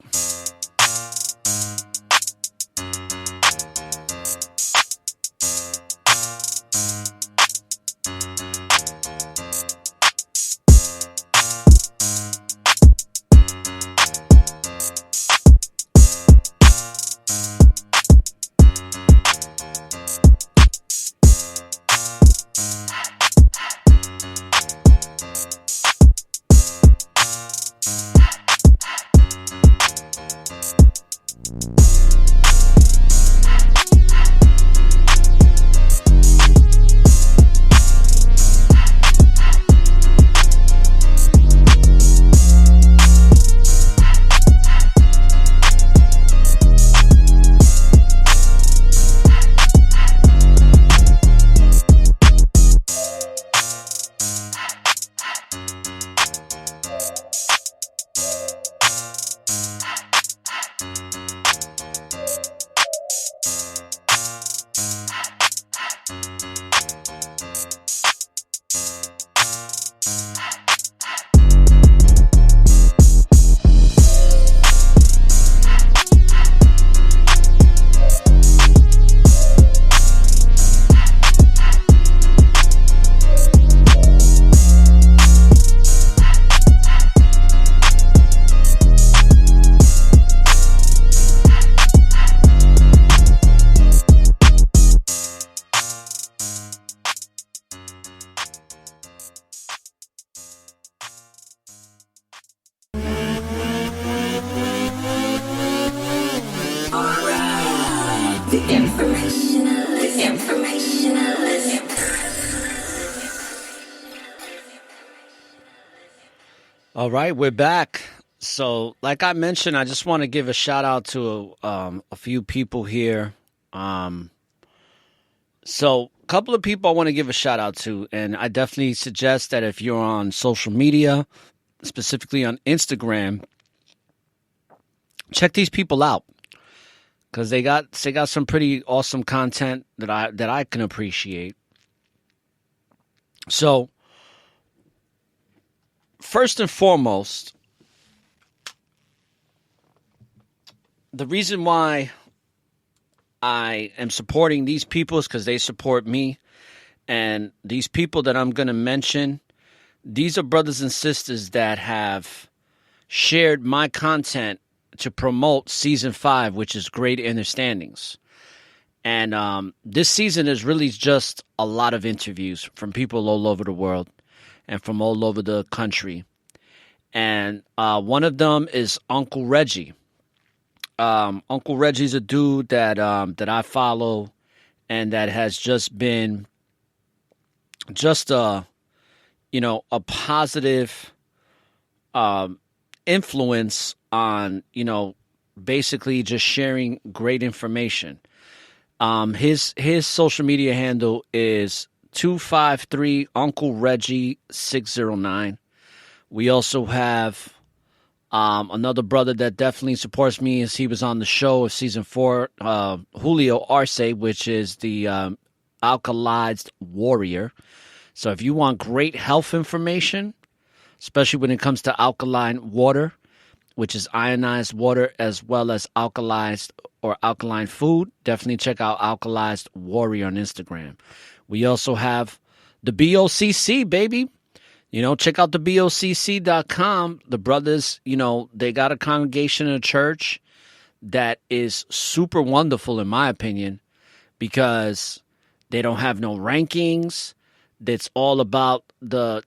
All right, we're back. So, like I mentioned, I just want to give a shout out to a few people here. So, couple of people I want to give a shout out to, and I definitely suggest that if you're on social media, specifically on Instagram, check these people out because they got some pretty awesome content that I can appreciate. So, first and foremost, the reason why I am supporting these people is because they support me. And these people that I'm going to mention, these are brothers and sisters that have shared my content to promote season 5, which is Great Understandings. And this season is really just a lot of interviews from people all over the world and from all over the country. And one of them is Uncle Reggie. Uncle Reggie's a dude that I follow and that has just been a positive influence on, basically just sharing great information. His social media handle is 253 Uncle Reggie 609. We also have another brother that definitely supports me as he was on the show of season 4, Julio Arce, which is the alkalized warrior. So if you want great health information, especially when it comes to alkaline water, which is ionized water as well as alkalized or alkaline food, definitely check out Alkalized Warrior on Instagram. We also have the BOCC, baby. Check out the BOCC.com. The brothers, they got a congregation in a church that is super wonderful, in my opinion, because they don't have no rankings. It's all about the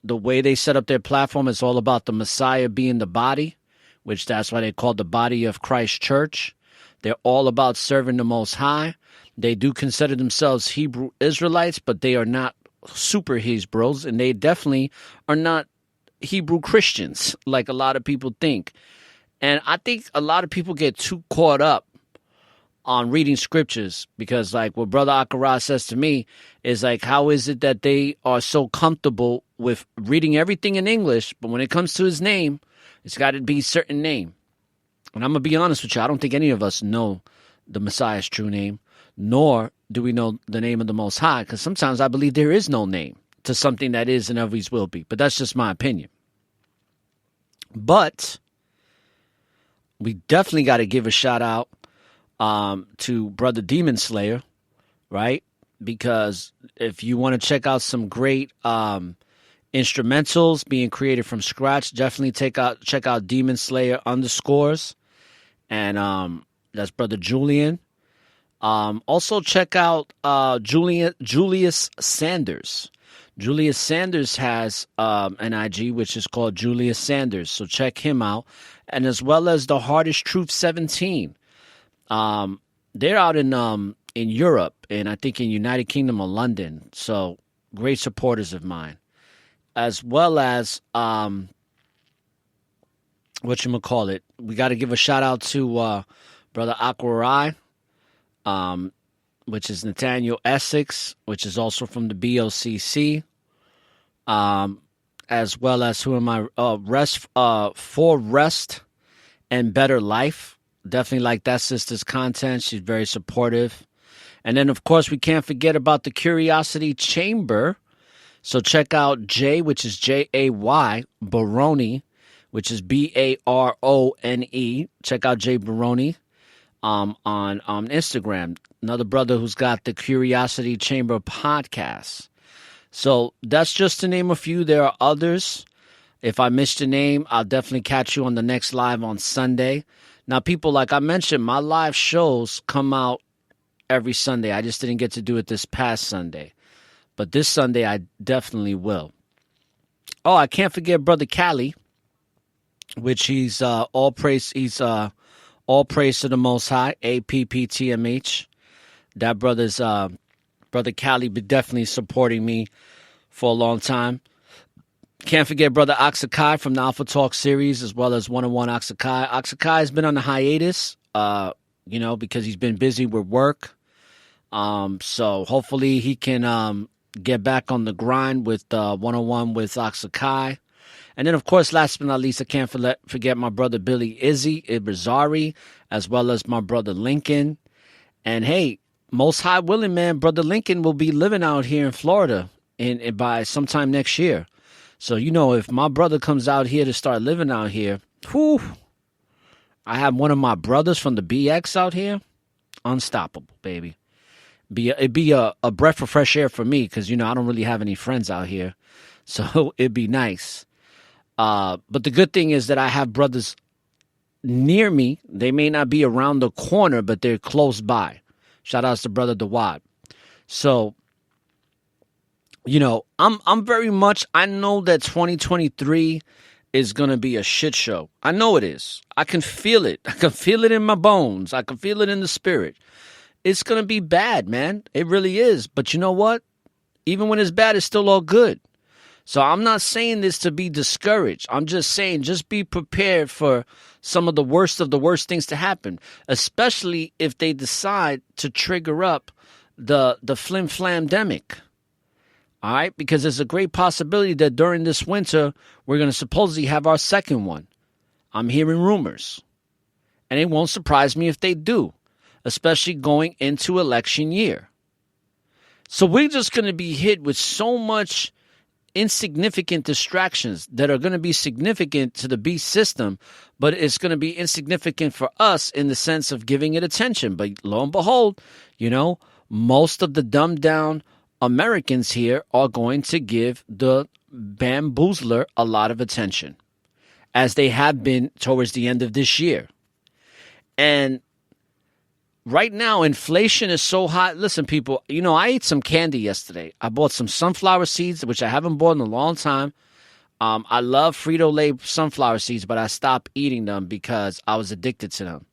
way they set up their platform. It's all about the Messiah being the body, which that's why they call the body of Christ Church. They're all about serving the Most High. They do consider themselves Hebrew Israelites, but they are not super Hebrews, and they definitely are not Hebrew Christians like a lot of people think. And I think a lot of people get too caught up on reading scriptures because, like what Brother Akara says to me, is like, how is it that they are so comfortable with reading everything in English, but when it comes to his name, it's got to be a certain name. And I'm going to be honest with you, I don't think any of us know the Messiah's true name, nor do we know the name of the Most High, because sometimes I believe there is no name to something that is and always will be. But that's just my opinion. But we definitely got to give a shout out to Brother Demon Slayer, right? Because if you want to check out some great instrumentals being created from scratch, definitely check out Demon Slayer _ and that's Brother Julian. Also check out Julius Sanders. Julius Sanders has an IG which is called Julius Sanders, so check him out. And as well as the Hardest Truth 17. They're out in Europe, and I think in United Kingdom or London. So great supporters of mine. As well as whatchamacallit, we got to give a shout out to Brother Aquarai, which is Nathaniel Essex, which is also from the BOCC. As well as who am I? For Rest and Better Life. Definitely like that sister's content. She's very supportive. And then, of course, we can't forget about the Curiosity Chamber. So check out Jay, which is Jay, Baroni, which is Barone. Check out Jay Baroni on Instagram. Another brother who's got the Curiosity Chamber podcast. So that's just to name a few. There are others. If I missed your name, I'll definitely catch you on the next live on Sunday. Now, people, like I mentioned, my live shows come out every Sunday. I just didn't get to do it this past Sunday. But this Sunday, I definitely will. Oh, I can't forget Brother Cali, which he's all praise. He's all praise to the Most High, APPTMH. That brother's Brother Cali been definitely supporting me for a long time. Can't forget Brother Oxakai from the Alpha Talk series, as well as One-on-One Oxakai. Oxakai has been on a hiatus, because he's been busy with work. So hopefully he can get back on the grind with 101 with Oxakai. And then, of course, last but not least, I can't forget my brother Billy Izzy Ibrizari, as well as my brother Lincoln. And hey, most high willing, man, brother Lincoln will be living out here in Florida by sometime next year. So, if my brother comes out here to start living out here, whew, I have one of my brothers from the BX out here, unstoppable, baby. It'd be a breath of fresh air for me because, I don't really have any friends out here. So it'd be nice. But the good thing is that I have brothers near me. They may not be around the corner, but they're close by. Shout outs to brother Dawad. So, I'm very much, I know that 2023 is going to be a shit show. I know it is. I can feel it. I can feel it in my bones. I can feel it in the spirit. It's going to be bad, man. It really is. But you know what? Even when it's bad, it's still all good. So I'm not saying this to be discouraged. I'm just saying just be prepared for some of the worst things to happen, especially if they decide to trigger up the flim-flam-demic. All right? Because there's a great possibility that during this winter, we're going to supposedly have our second one. I'm hearing rumors. And it won't surprise me if they do, especially going into election year. So we're just going to be hit with so much insignificant distractions that are going to be significant to the beast system, but it's going to be insignificant for us in the sense of giving it attention. But lo and behold, most of the dumbed down Americans here are going to give the Bamboozler a lot of attention, as they have been towards the end of this year. And right now, inflation is so high. Listen, people, I ate some candy yesterday. I bought some sunflower seeds, which I haven't bought in a long time. I love Frito-Lay sunflower seeds, but I stopped eating them because I was addicted to them.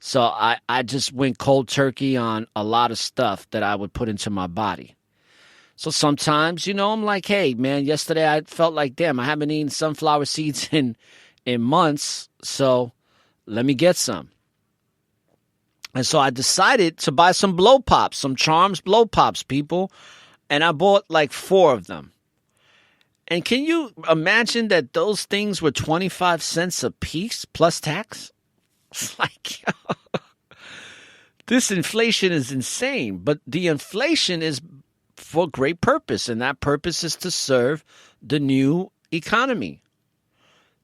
So I just went cold turkey on a lot of stuff that I would put into my body. So sometimes, I'm like, hey, man, yesterday I felt like, damn, I haven't eaten sunflower seeds in months, so let me get some. And so I decided to buy some blow pops, some Charms blow pops, people. And I bought like 4 of them. And can you imagine that those things were 25 cents a piece plus tax? It's like, this inflation is insane. But the inflation is for great purpose. And that purpose is to serve the new economy.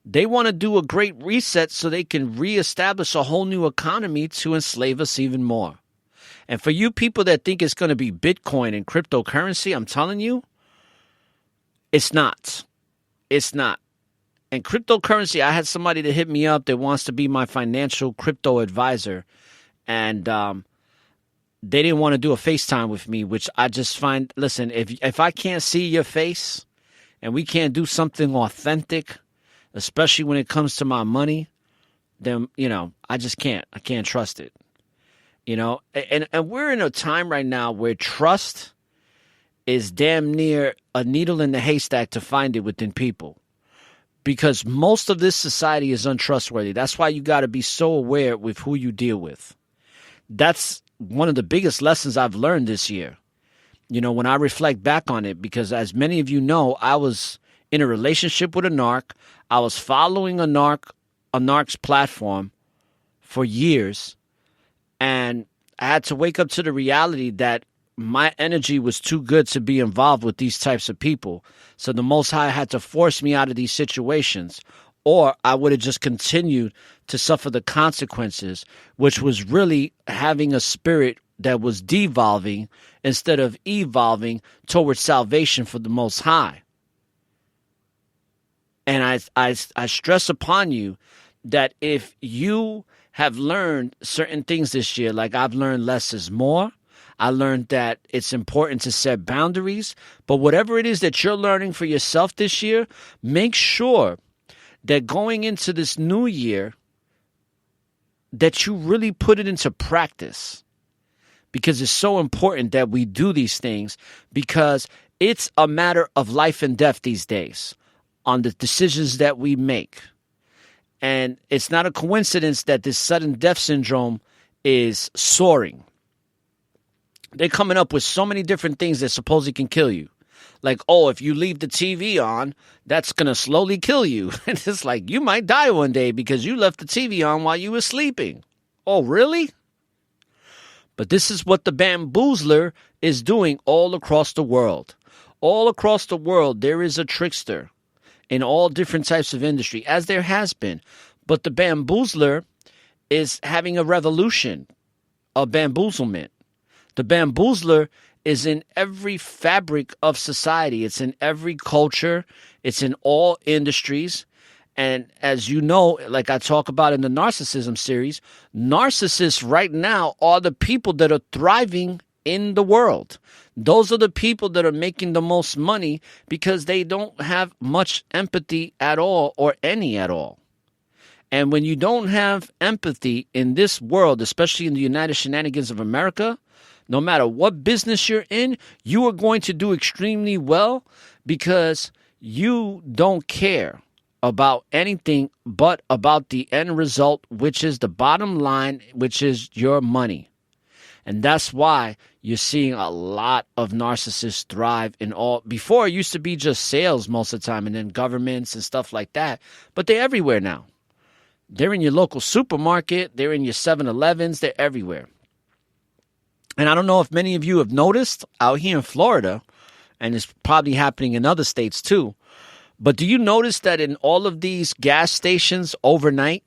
They want to do a great reset so they can reestablish a whole new economy to enslave us even more. And for you people that think it's going to be Bitcoin and cryptocurrency, I'm telling you, it's not. It's not. And cryptocurrency, I had somebody that hit me up that wants to be my financial crypto advisor. And they didn't want to do a FaceTime with me, which I just find, listen, if I can't see your face and we can't do something authentic, especially when it comes to my money, then, I just can't. I can't trust it. And we're in a time right now where trust is damn near a needle in the haystack to find it within people. Because most of this society is untrustworthy. That's why you got to be so aware with who you deal with. That's one of the biggest lessons I've learned this year. When I reflect back on it, because as many of you know, I was in a relationship with a narc. I was following a narc's platform for years, and I had to wake up to the reality that my energy was too good to be involved with these types of people. So the Most High had to force me out of these situations, or I would have just continued to suffer the consequences, which was really having a spirit that was devolving instead of evolving towards salvation for the Most High. And I stress upon you that if you have learned certain things this year, like I've learned less is more. I learned that it's important to set boundaries. But whatever it is that you're learning for yourself this year, make sure that going into this new year, that you really put it into practice. Because it's so important that we do these things, because it's a matter of life and death these days on the decisions that we make. And it's not a coincidence that this sudden death syndrome is soaring. they're coming up with so many different things that supposedly can kill you. Like, oh, if you leave the TV on, that's going to slowly kill you. And it's like, you might die one day because you left the TV on while you were sleeping. Oh, really? But this is what the Bamboozler is doing all across the world. All across the world, there is a trickster in all different types of industry, as there has been. But the Bamboozler is having a revolution of bamboozlement. The Bamboozler is in every fabric of society. It's in every culture. It's in all industries. And as you know, like I talk about in the narcissism series, narcissists right now are the people that are thriving in the world. Those are the people that are making the most money because they don't have much empathy at all or any at all. And when you don't have empathy in this world, especially in the United Shenanigans of America, no matter what business you're in, you are going to do extremely well because you don't care about anything but about the end result, which is the bottom line, which is your money. And that's why you're seeing a lot of narcissists thrive in all. Before, it used to be just sales most of the time and then governments and stuff like that. But they're everywhere now. They're in your local supermarket. They're in your 7-Elevens. They're everywhere. And I don't know if many of you have noticed out here in Florida, and it's probably happening in other states too, but do you notice that in all of these gas stations overnight,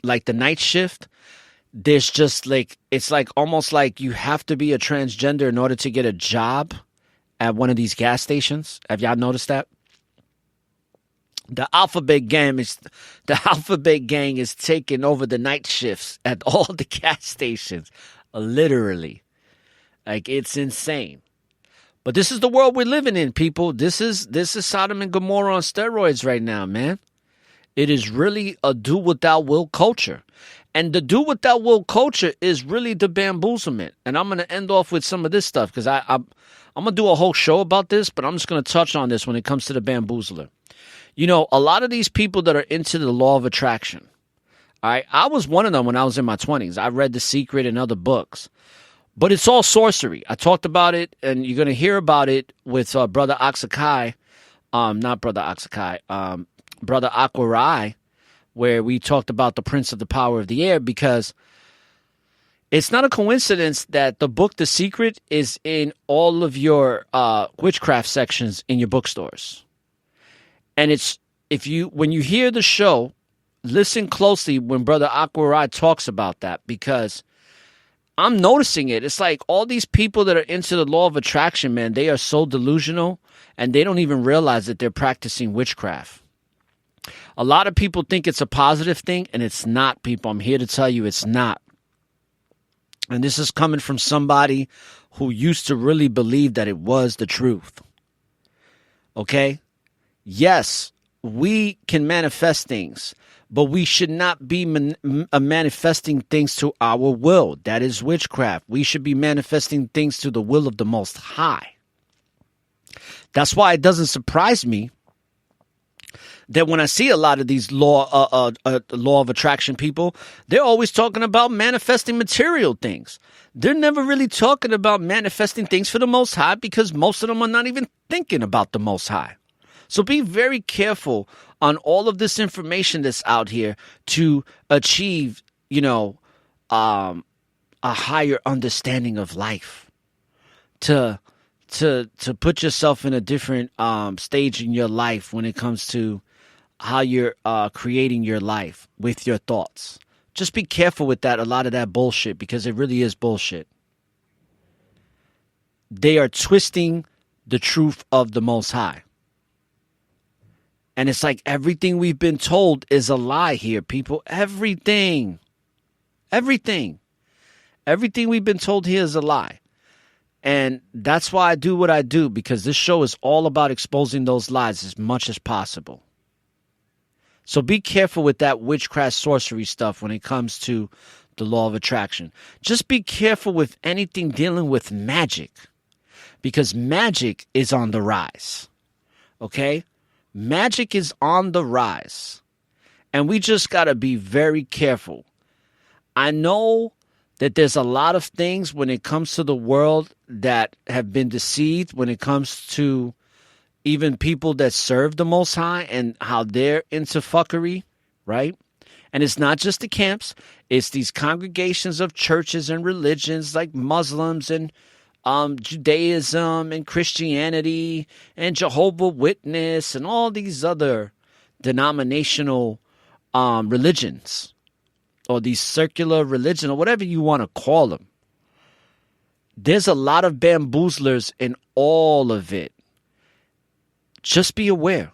like the night shift, there's just like, it's like almost like you have to be a transgender in order to get a job at one of these gas stations? Have y'all noticed that? The Alphabet Gang is taking over the night shifts at all the gas stations, literally. Like, it's insane. But this is the world we're living in, people. This is Sodom and Gomorrah on steroids right now, man. It is really a do what thou will culture. And the do what thou will culture is really the bamboozlement. And I'm going to end off with some of this stuff because I'm going to do a whole show about this, but I'm just going to touch on this when it comes to the bamboozler. You know, a lot of these people that are into the law of attraction, all right, I was one of them when I was in my 20s. I read The Secret and other books. But it's all sorcery. I talked about it, and you're going to hear about it with Brother Oxakai, Brother Aquarai, where we talked about the Prince of the Power of the Air, because it's not a coincidence that the book The Secret is in all of your witchcraft sections in your bookstores. And it's when you hear the show, listen closely when Brother Aquarai talks about that, because I'm noticing it. It's like all these people that are into the law of attraction, man, they are so delusional and they don't even realize that they're practicing witchcraft. A lot of people think it's a positive thing, and it's not, people. I'm here to tell you it's not. And this is coming from somebody who used to really believe that it was the truth. Okay? Yes, we can manifest things, but we should not be manifesting things to our will. That is witchcraft. We should be manifesting things to the will of the Most High. That's why it doesn't surprise me that when I see a lot of these law of attraction people, they're always talking about manifesting material things. They're never really talking about manifesting things for the Most High, because most of them are not even thinking about the Most High. So be very careful on all of this information that's out here to achieve, a higher understanding of life, to put yourself in a different stage in your life when it comes to how you're creating your life with your thoughts. Just be careful with that, a lot of that bullshit, because it really is bullshit. They are twisting the truth of the Most High. And it's like everything we've been told is a lie here, people. Everything. Everything we've been told here is a lie. And that's why I do what I do, because this show is all about exposing those lies as much as possible. So be careful with that witchcraft sorcery stuff when it comes to the law of attraction. Just be careful with anything dealing with magic, because magic is on the rise. Okay? Magic is on the rise. And we just got to be very careful. I know that there's a lot of things when it comes to the world that have been deceived, when it comes to even people that serve the Most High and how they're into fuckery, right? And it's not just the camps. It's these congregations of churches and religions like Muslims and Judaism and Christianity and Jehovah's Witness and all these other denominational religions, or these circular religion, or whatever you want to call them. There's a lot of bamboozlers in all of it. Just be aware.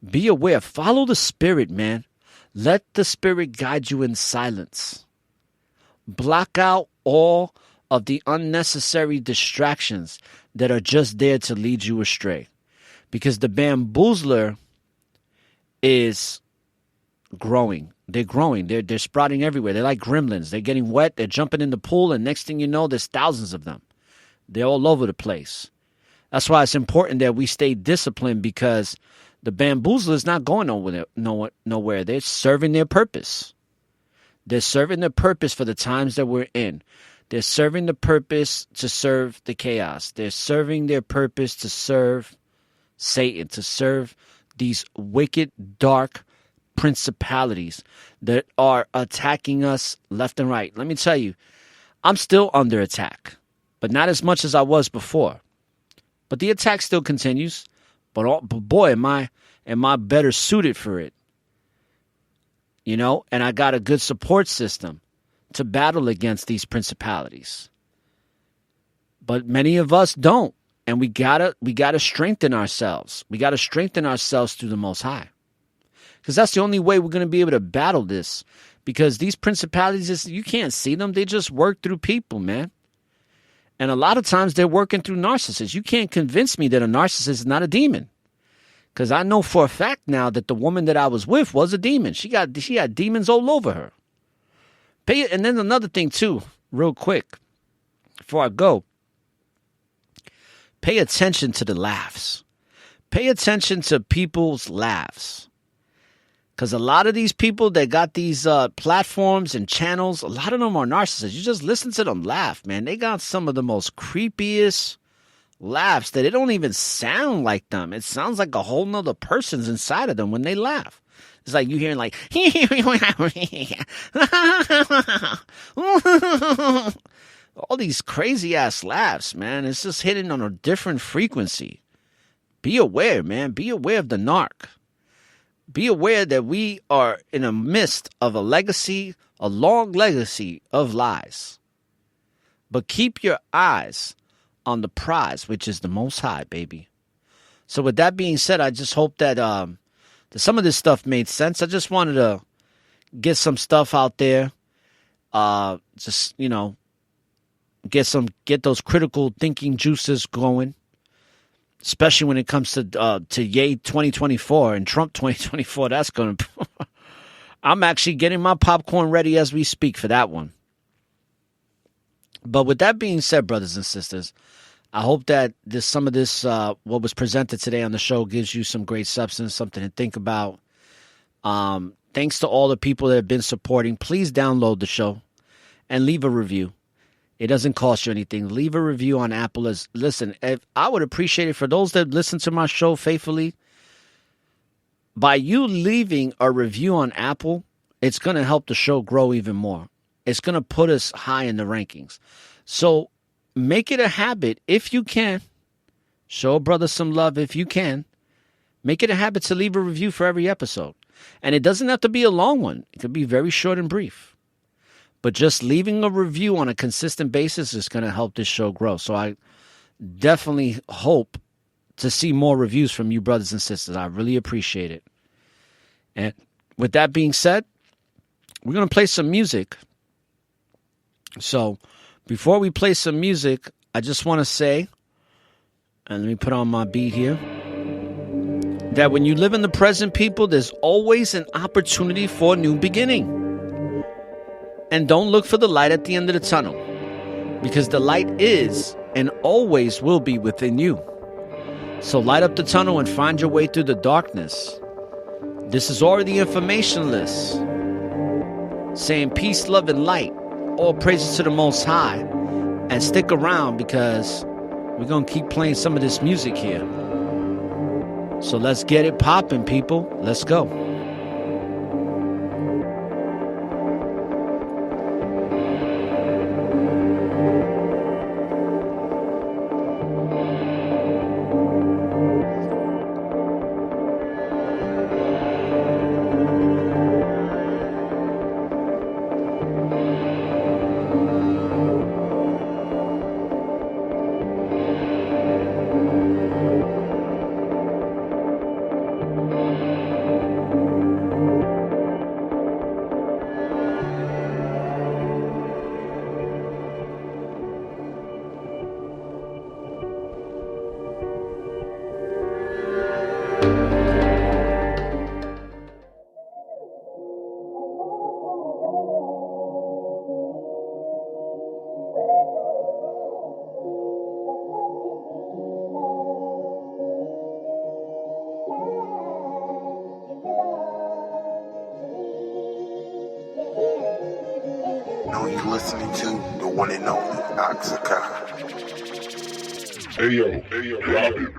Be aware. Follow the Spirit, man. Let the Spirit guide you in silence. Block out all of the unnecessary distractions that are just there to lead you astray. Because the bamboozler is growing. They're growing. They're sprouting everywhere. They're like gremlins. They're getting wet. They're jumping in the pool. And next thing you know, there's thousands of them. They're all over the place. That's why it's important that we stay disciplined, because the bamboozler is not going nowhere. They're serving their purpose. They're serving their purpose for the times that we're in. They're serving the purpose to serve the chaos. They're serving their purpose to serve Satan, to serve these wicked, dark principalities that are attacking us left and right. Let me tell you, I'm still under attack, but not as much as I was before. But the attack still continues. But boy, am I better suited for it. You know, and I got a good support system to battle against these principalities. But many of us don't, and we gotta strengthen ourselves. We gotta strengthen ourselves through the Most High. Because that's the only way we're going to be able to battle this. Because these principalities, you can't see them. They just work through people, man. And a lot of times they're working through narcissists. You can't convince me that a narcissist is not a demon. Because I know for a fact now that the woman that I was with was a demon. She had demons all over her. And then another thing too, real quick, before I go. Pay attention to the laughs. Pay attention to people's laughs. Because a lot of these people that got these platforms and channels, a lot of them are narcissists. You just listen to them laugh, man. They got some of the most creepiest laughs that it don't even sound like them. It sounds like a whole nother person's inside of them when they laugh. It's like you hearing like, all these crazy ass laughs, man. It's just hitting on a different frequency. Be aware, man. Be aware of the narc. Be aware that we are in the midst of a long legacy of lies. But keep your eyes on the prize, which is the Most High, baby. So with that being said, I just hope that some of this stuff made sense. I just wanted to get some stuff out there. Just, you know, get those critical thinking juices going. Especially when it comes to Yay 2024 and Trump 2024. That's going to... I'm actually getting my popcorn ready as we speak for that one. But with that being said, brothers and sisters, I hope that some of this, what was presented today on the show, gives you some great substance, something to think about. Thanks to all the people that have been supporting. Please download the show and leave a review. It doesn't cost you anything. Leave a review on Apple. Listen, I would appreciate it for those that listen to my show faithfully. By you leaving a review on Apple, it's going to help the show grow even more. It's going to put us high in the rankings. So make it a habit if you can. Show a brother some love if you can. Make it a habit to leave a review for every episode. And it doesn't have to be a long one. It could be very short and brief. But just leaving a review on a consistent basis is going to help this show grow. So I definitely hope to see more reviews from you brothers and sisters. I really appreciate it. And with that being said, we're going to play some music. So before we play some music, I just want to say, and let me put on my beat here, that when you live in the present, people, there's always an opportunity for a new beginning. And don't look for the light at the end of the tunnel, because the light is and always will be within you. So light up the tunnel and find your way through the darkness. This is ORRA the Informationalist, saying peace, love, and light all praises to the Most High. And stick around because we're going to keep playing some of this music here. So let's get it popping, people. Let's go. You're listening to the one and only Oxakai. Hey yo, drop it.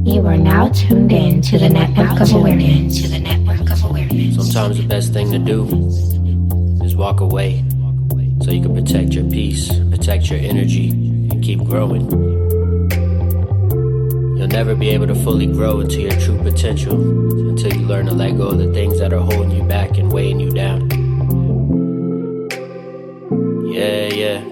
You are now tuned in to the network of awareness. Sometimes the best thing to do is walk away so you can protect your peace, protect your energy, and keep growing. You'll never be able to fully grow into your true potential until you learn to let go of the things that are holding you back and weighing you down. Yeah,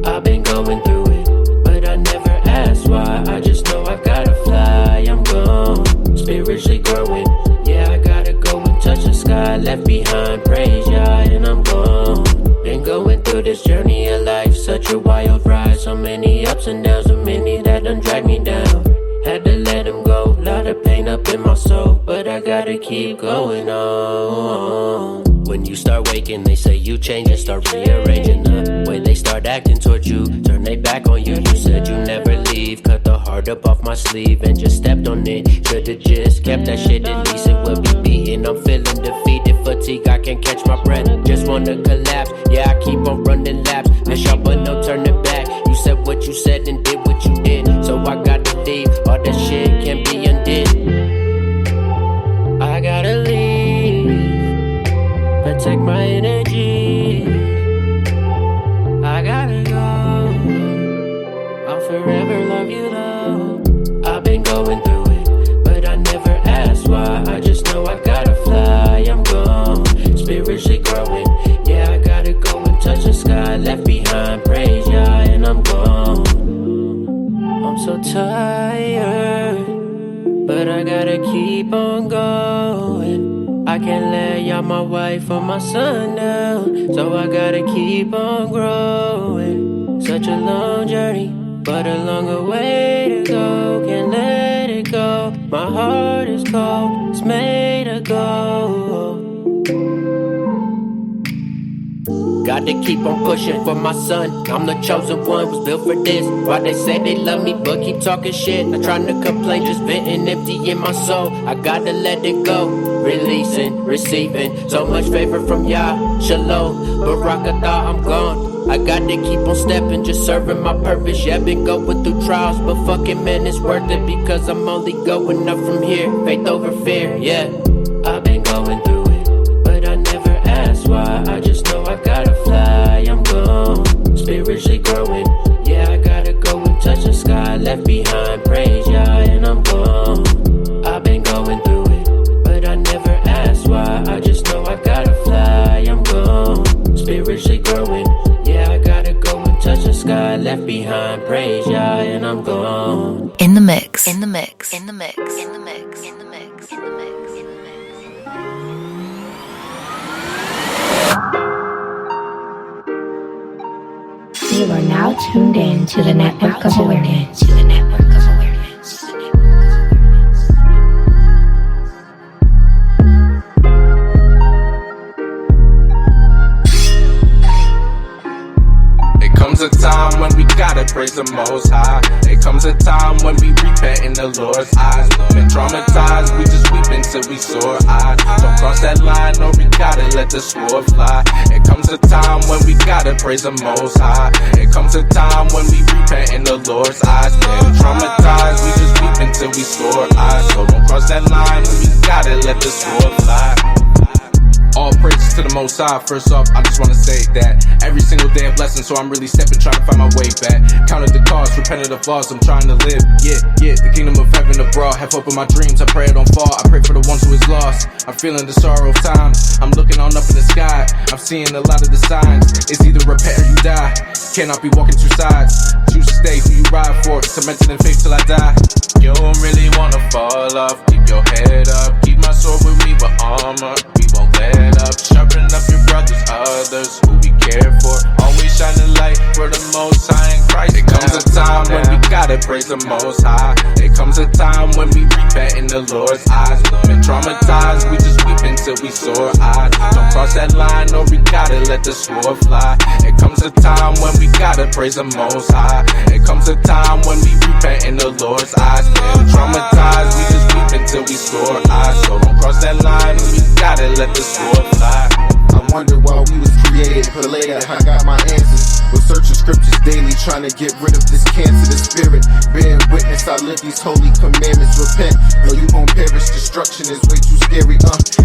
I've been going through it, but I never asked why. I just know I gotta fly, I'm gone, spiritually growing. Yeah, I gotta go and touch the sky, left behind, praise Yah, and I'm gone. Been going through this journey of life, such a wild ride. So many ups and downs, so many that done drag me down. Had to let them go, lot of pain up in my soul, but I gotta keep going on. When you start waking, they say you change and start rearranging the way they start acting towards you. Turn they back on you, you said you never leave. Cut the heart up off my sleeve and just stepped on it. Should've just kept that shit, at least it would be beating. I'm feeling defeated, fatigue, I can't catch my breath. Just wanna collapse, yeah, I keep on running laps. Miss y'all, but no turning back. You said what you said and did what you did, so I gotta leave. All that shit can't be undid. I gotta leave, protect my energy. I gotta go, I'll forever love you though. I've been going through it, but I never asked why. I just know I gotta fly, I'm gone, spiritually growing. Yeah, I gotta go and touch the sky, left behind, praise Yah, and I'm gone. I'm so tired, but I gotta keep on going. I can't let y'all my wife or my son down, so I gotta keep on growing. Such a long journey, but a longer way to go. Can't let it go. My heart is cold, it's made of gold. Got to keep on pushing for my son. I'm the chosen one, was built for this. Why they say they love me, but keep talking shit. Not trying to complain, just venting empty in my soul. I gotta let it go. Releasing, receiving so much favor from Yah. Shalom, Barakatah, I'm gone. I got to keep on stepping, just serving my purpose. Yeah, been going through trials, but fucking man, it's worth it. Because I'm only going up from here. Faith over fear, yeah. I've been going through it, but I never asked why. I just know I gotta fly, I'm gone. Spiritually growing, yeah, I gotta go and touch the sky. Left behind, praise Yah, and I'm gone. I've been going through it, but I never asked why. I just know I gotta fly, I'm gone. Spiritually growing, yeah, I gotta go and touch the sky. Left behind, praise Yah, and I'm gone. In the mix, in the mix, in the mix, in the mix, in the mix, in the mix. You are now tuned in to the Network of Awareness. To the Network of Awareness. It comes a time when we gotta praise the Most High. It comes a time when we repent in the Lord's eyes. Been traumatized, we just weep until we sore eyes. Don't cross that line or we gotta let the sword fly. It comes a time when we gotta praise the Most High. It comes a time when we repent in the Lord's eyes. Been traumatized, we just weep until we sore eyes. So don't cross that line when we gotta let the sword fly. All praises to the Most High. First off, I just wanna say that every single day a blessing, so I'm really stepping, trying to find my way back. Counted the cost, repented of flaws, I'm trying to live. Yeah, the kingdom of heaven abroad. Have hope in my dreams, I pray I don't fall. I pray for the ones who is lost. I'm feeling the sorrow of times. I'm looking on up in the sky. I'm seeing a lot of the signs. It's either repent or you die. Cannot be walking two sides. Choose to stay who you ride for. Cemented in faith till I die. You don't really wanna fall off. Keep your head up. Keep my sword with me with armor. We won't let up. Sharpen up your brothers, others who we care for. Always shine the light for the Most High in Christ. It comes a time when we gotta praise the Most High. It comes a time when we repent in the Lord's eyes. Been traumatized, we just weep until we sore eyes. Don't cross that line or we gotta let the sword fly. It comes a time when we gotta praise the Most High. It comes a time when we repent in the Lord's eyes. Been traumatized, we just weep until we sore eyes. So don't cross that line, we gotta let the sword fly. I wonder why we was created, but later I got my answers. Was searching scriptures daily, trying to get rid of this cancer, the spirit. Bearing witness, I live these holy commandments. Repent, or you gon' perish. Destruction is way too scary.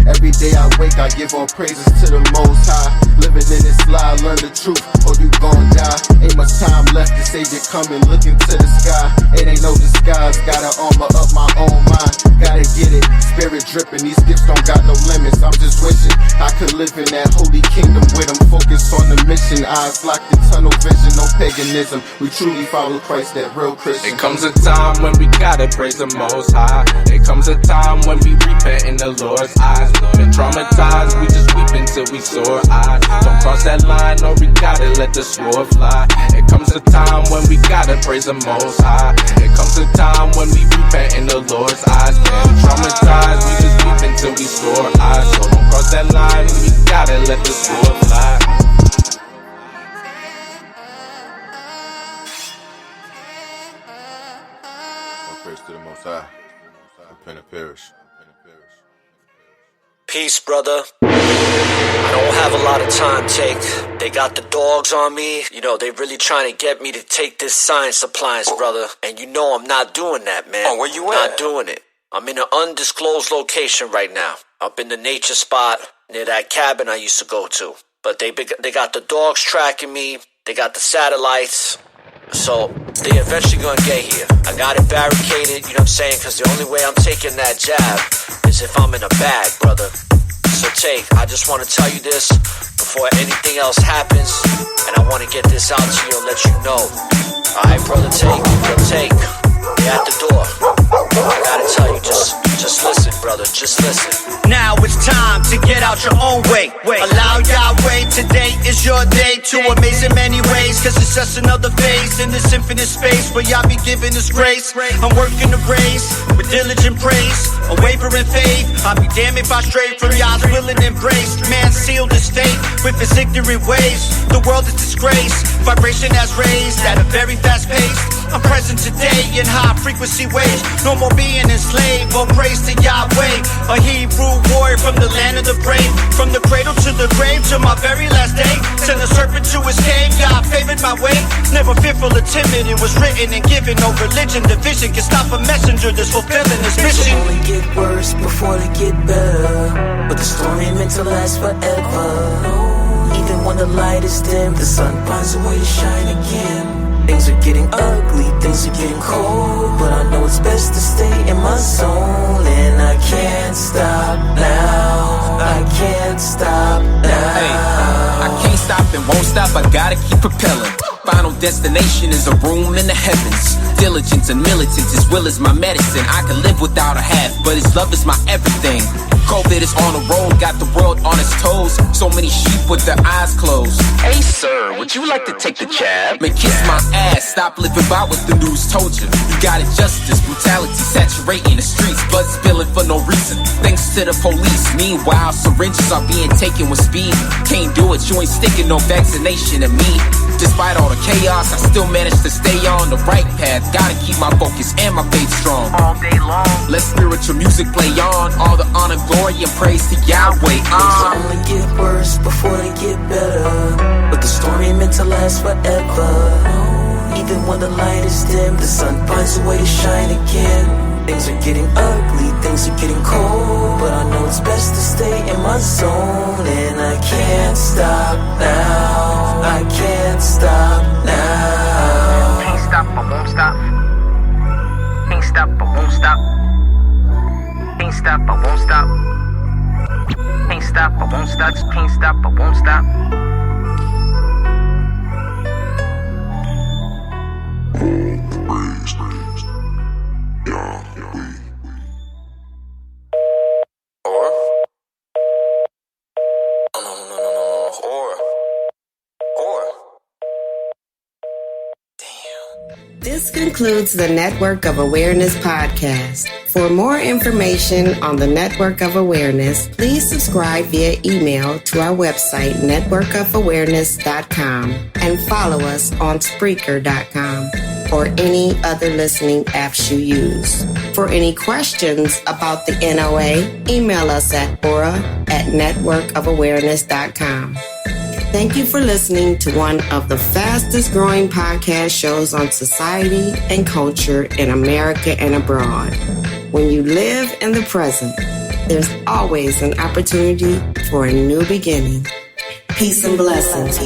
Every day I wake, I give all praises to the Most High. Living in this lie, learn the truth, or you gon' die. Ain't much time left, the Savior coming, looking to the sky. It ain't no disguise, gotta armor up my own mind. Gotta get it, spirit dripping, these gifts don't got no limits. I'm just wishing I could live in that holy kingdom with them. Focused on the mission, eyes locked in tunnel vision, no paganism. We truly follow Christ, that real Christian. It comes a time when we gotta praise the Most High. It comes a time when we repent in the Lord's eyes. Been traumatized, we just weep until we sore eyes. Don't cross that line or we gotta let the sword fly. It comes a time when we gotta praise the Most High. It comes a time when we repent in the Lord's eyes. Been traumatized, we just weep until we sore eyes. So don't cross that line, we gotta let the sword fly. All praise to the Most High. Repent and perish. Peace, brother. I don't have a lot of time, They got the dogs on me. You know, they really trying to get me to take this science appliance, brother. And you know I'm not doing that, man. Oh, where you at? Not doing it. I'm in an undisclosed location right now. Up in the nature spot near that cabin I used to go to. But they got the dogs tracking me. They got the satellites. So they eventually gonna get here. I got it barricaded, you know what I'm saying? Cause the only way I'm taking that jab is if I'm in a bag, brother. So I just want to tell you this before anything else happens. And I want to get this out to you and let you know. Alright, brother, Take. They at the door. I gotta tell you, just listen, brother, just listen. Now it's time to get out your own way. Allow Yahweh, today is your day to amaze in many ways. Cause it's just another phase in this infinite space where Yah be giving us grace. I'm working the race with diligent praise, unwavering faith. I'll be damned if I stray from Yah's will and embrace. Man sealed his fate with his ignorant ways. The world is disgraced, vibration has raised at a very fast pace. I'm present today in high frequency waves. No more being enslaved, all praise to Yahweh. A Hebrew warrior from the land of the brave. From the cradle to the grave to my very last day. Send a serpent to his cave, God favored my way. Never fearful or timid, it was written and given. No religion, division can stop a messenger that's fulfilling his mission. Things only get worse before they get better, but the story ain't meant to last forever. Even when the light is dim, the sun finds a way to shine again. Things are getting ugly, things are getting cold, but I know it's best to stay in my zone. And I can't stop now, I can't stop now. Hey, I can't stop and won't stop, I gotta keep propelling. Final destination is a room in the heavens. Diligence and militance, his will is my medicine. I can live without a half, but his love is my everything. COVID is on the road, got the world on its toes. So many sheep with their eyes closed. Hey sir, would you like to take the jab? Man, kiss my ass, stop living by what the news told you. You got injustice, brutality saturating the streets. Blood spilling for no reason, thanks to the police. Meanwhile, syringes are being taken with speed. Can't do it, you ain't sticking no vaccination to me. Despite all the chaos, I still manage to stay on the right path. Gotta keep my focus and my faith strong. All day long, let spiritual music play on. All the honor, glory, and praise to Yahweh. Things only get worse before they get better, but the story ain't meant to last forever. Even when the light is dim, the sun finds a way to shine again. Things are getting ugly, things are getting cold, but I know it's best to stay in my zone. And I can't stop now, I can't stop now. Can't stop, I won't stop. Can't stop, I won't stop. Can't stop, I won't stop. Can't stop, I won't stop. Can't stop, I won't stop. This concludes the Network of Awareness podcast. For more information on the Network of Awareness, please subscribe via email to our website, networkofawareness.com, and follow us on Spreaker.com or any other listening apps you use. For any questions about the NOA, email us at ORRA@networkofawareness.com. Thank you for listening to one of the fastest growing podcast shows on society and culture in America and abroad. When you live in the present, there's always an opportunity for a new beginning. Peace and blessings.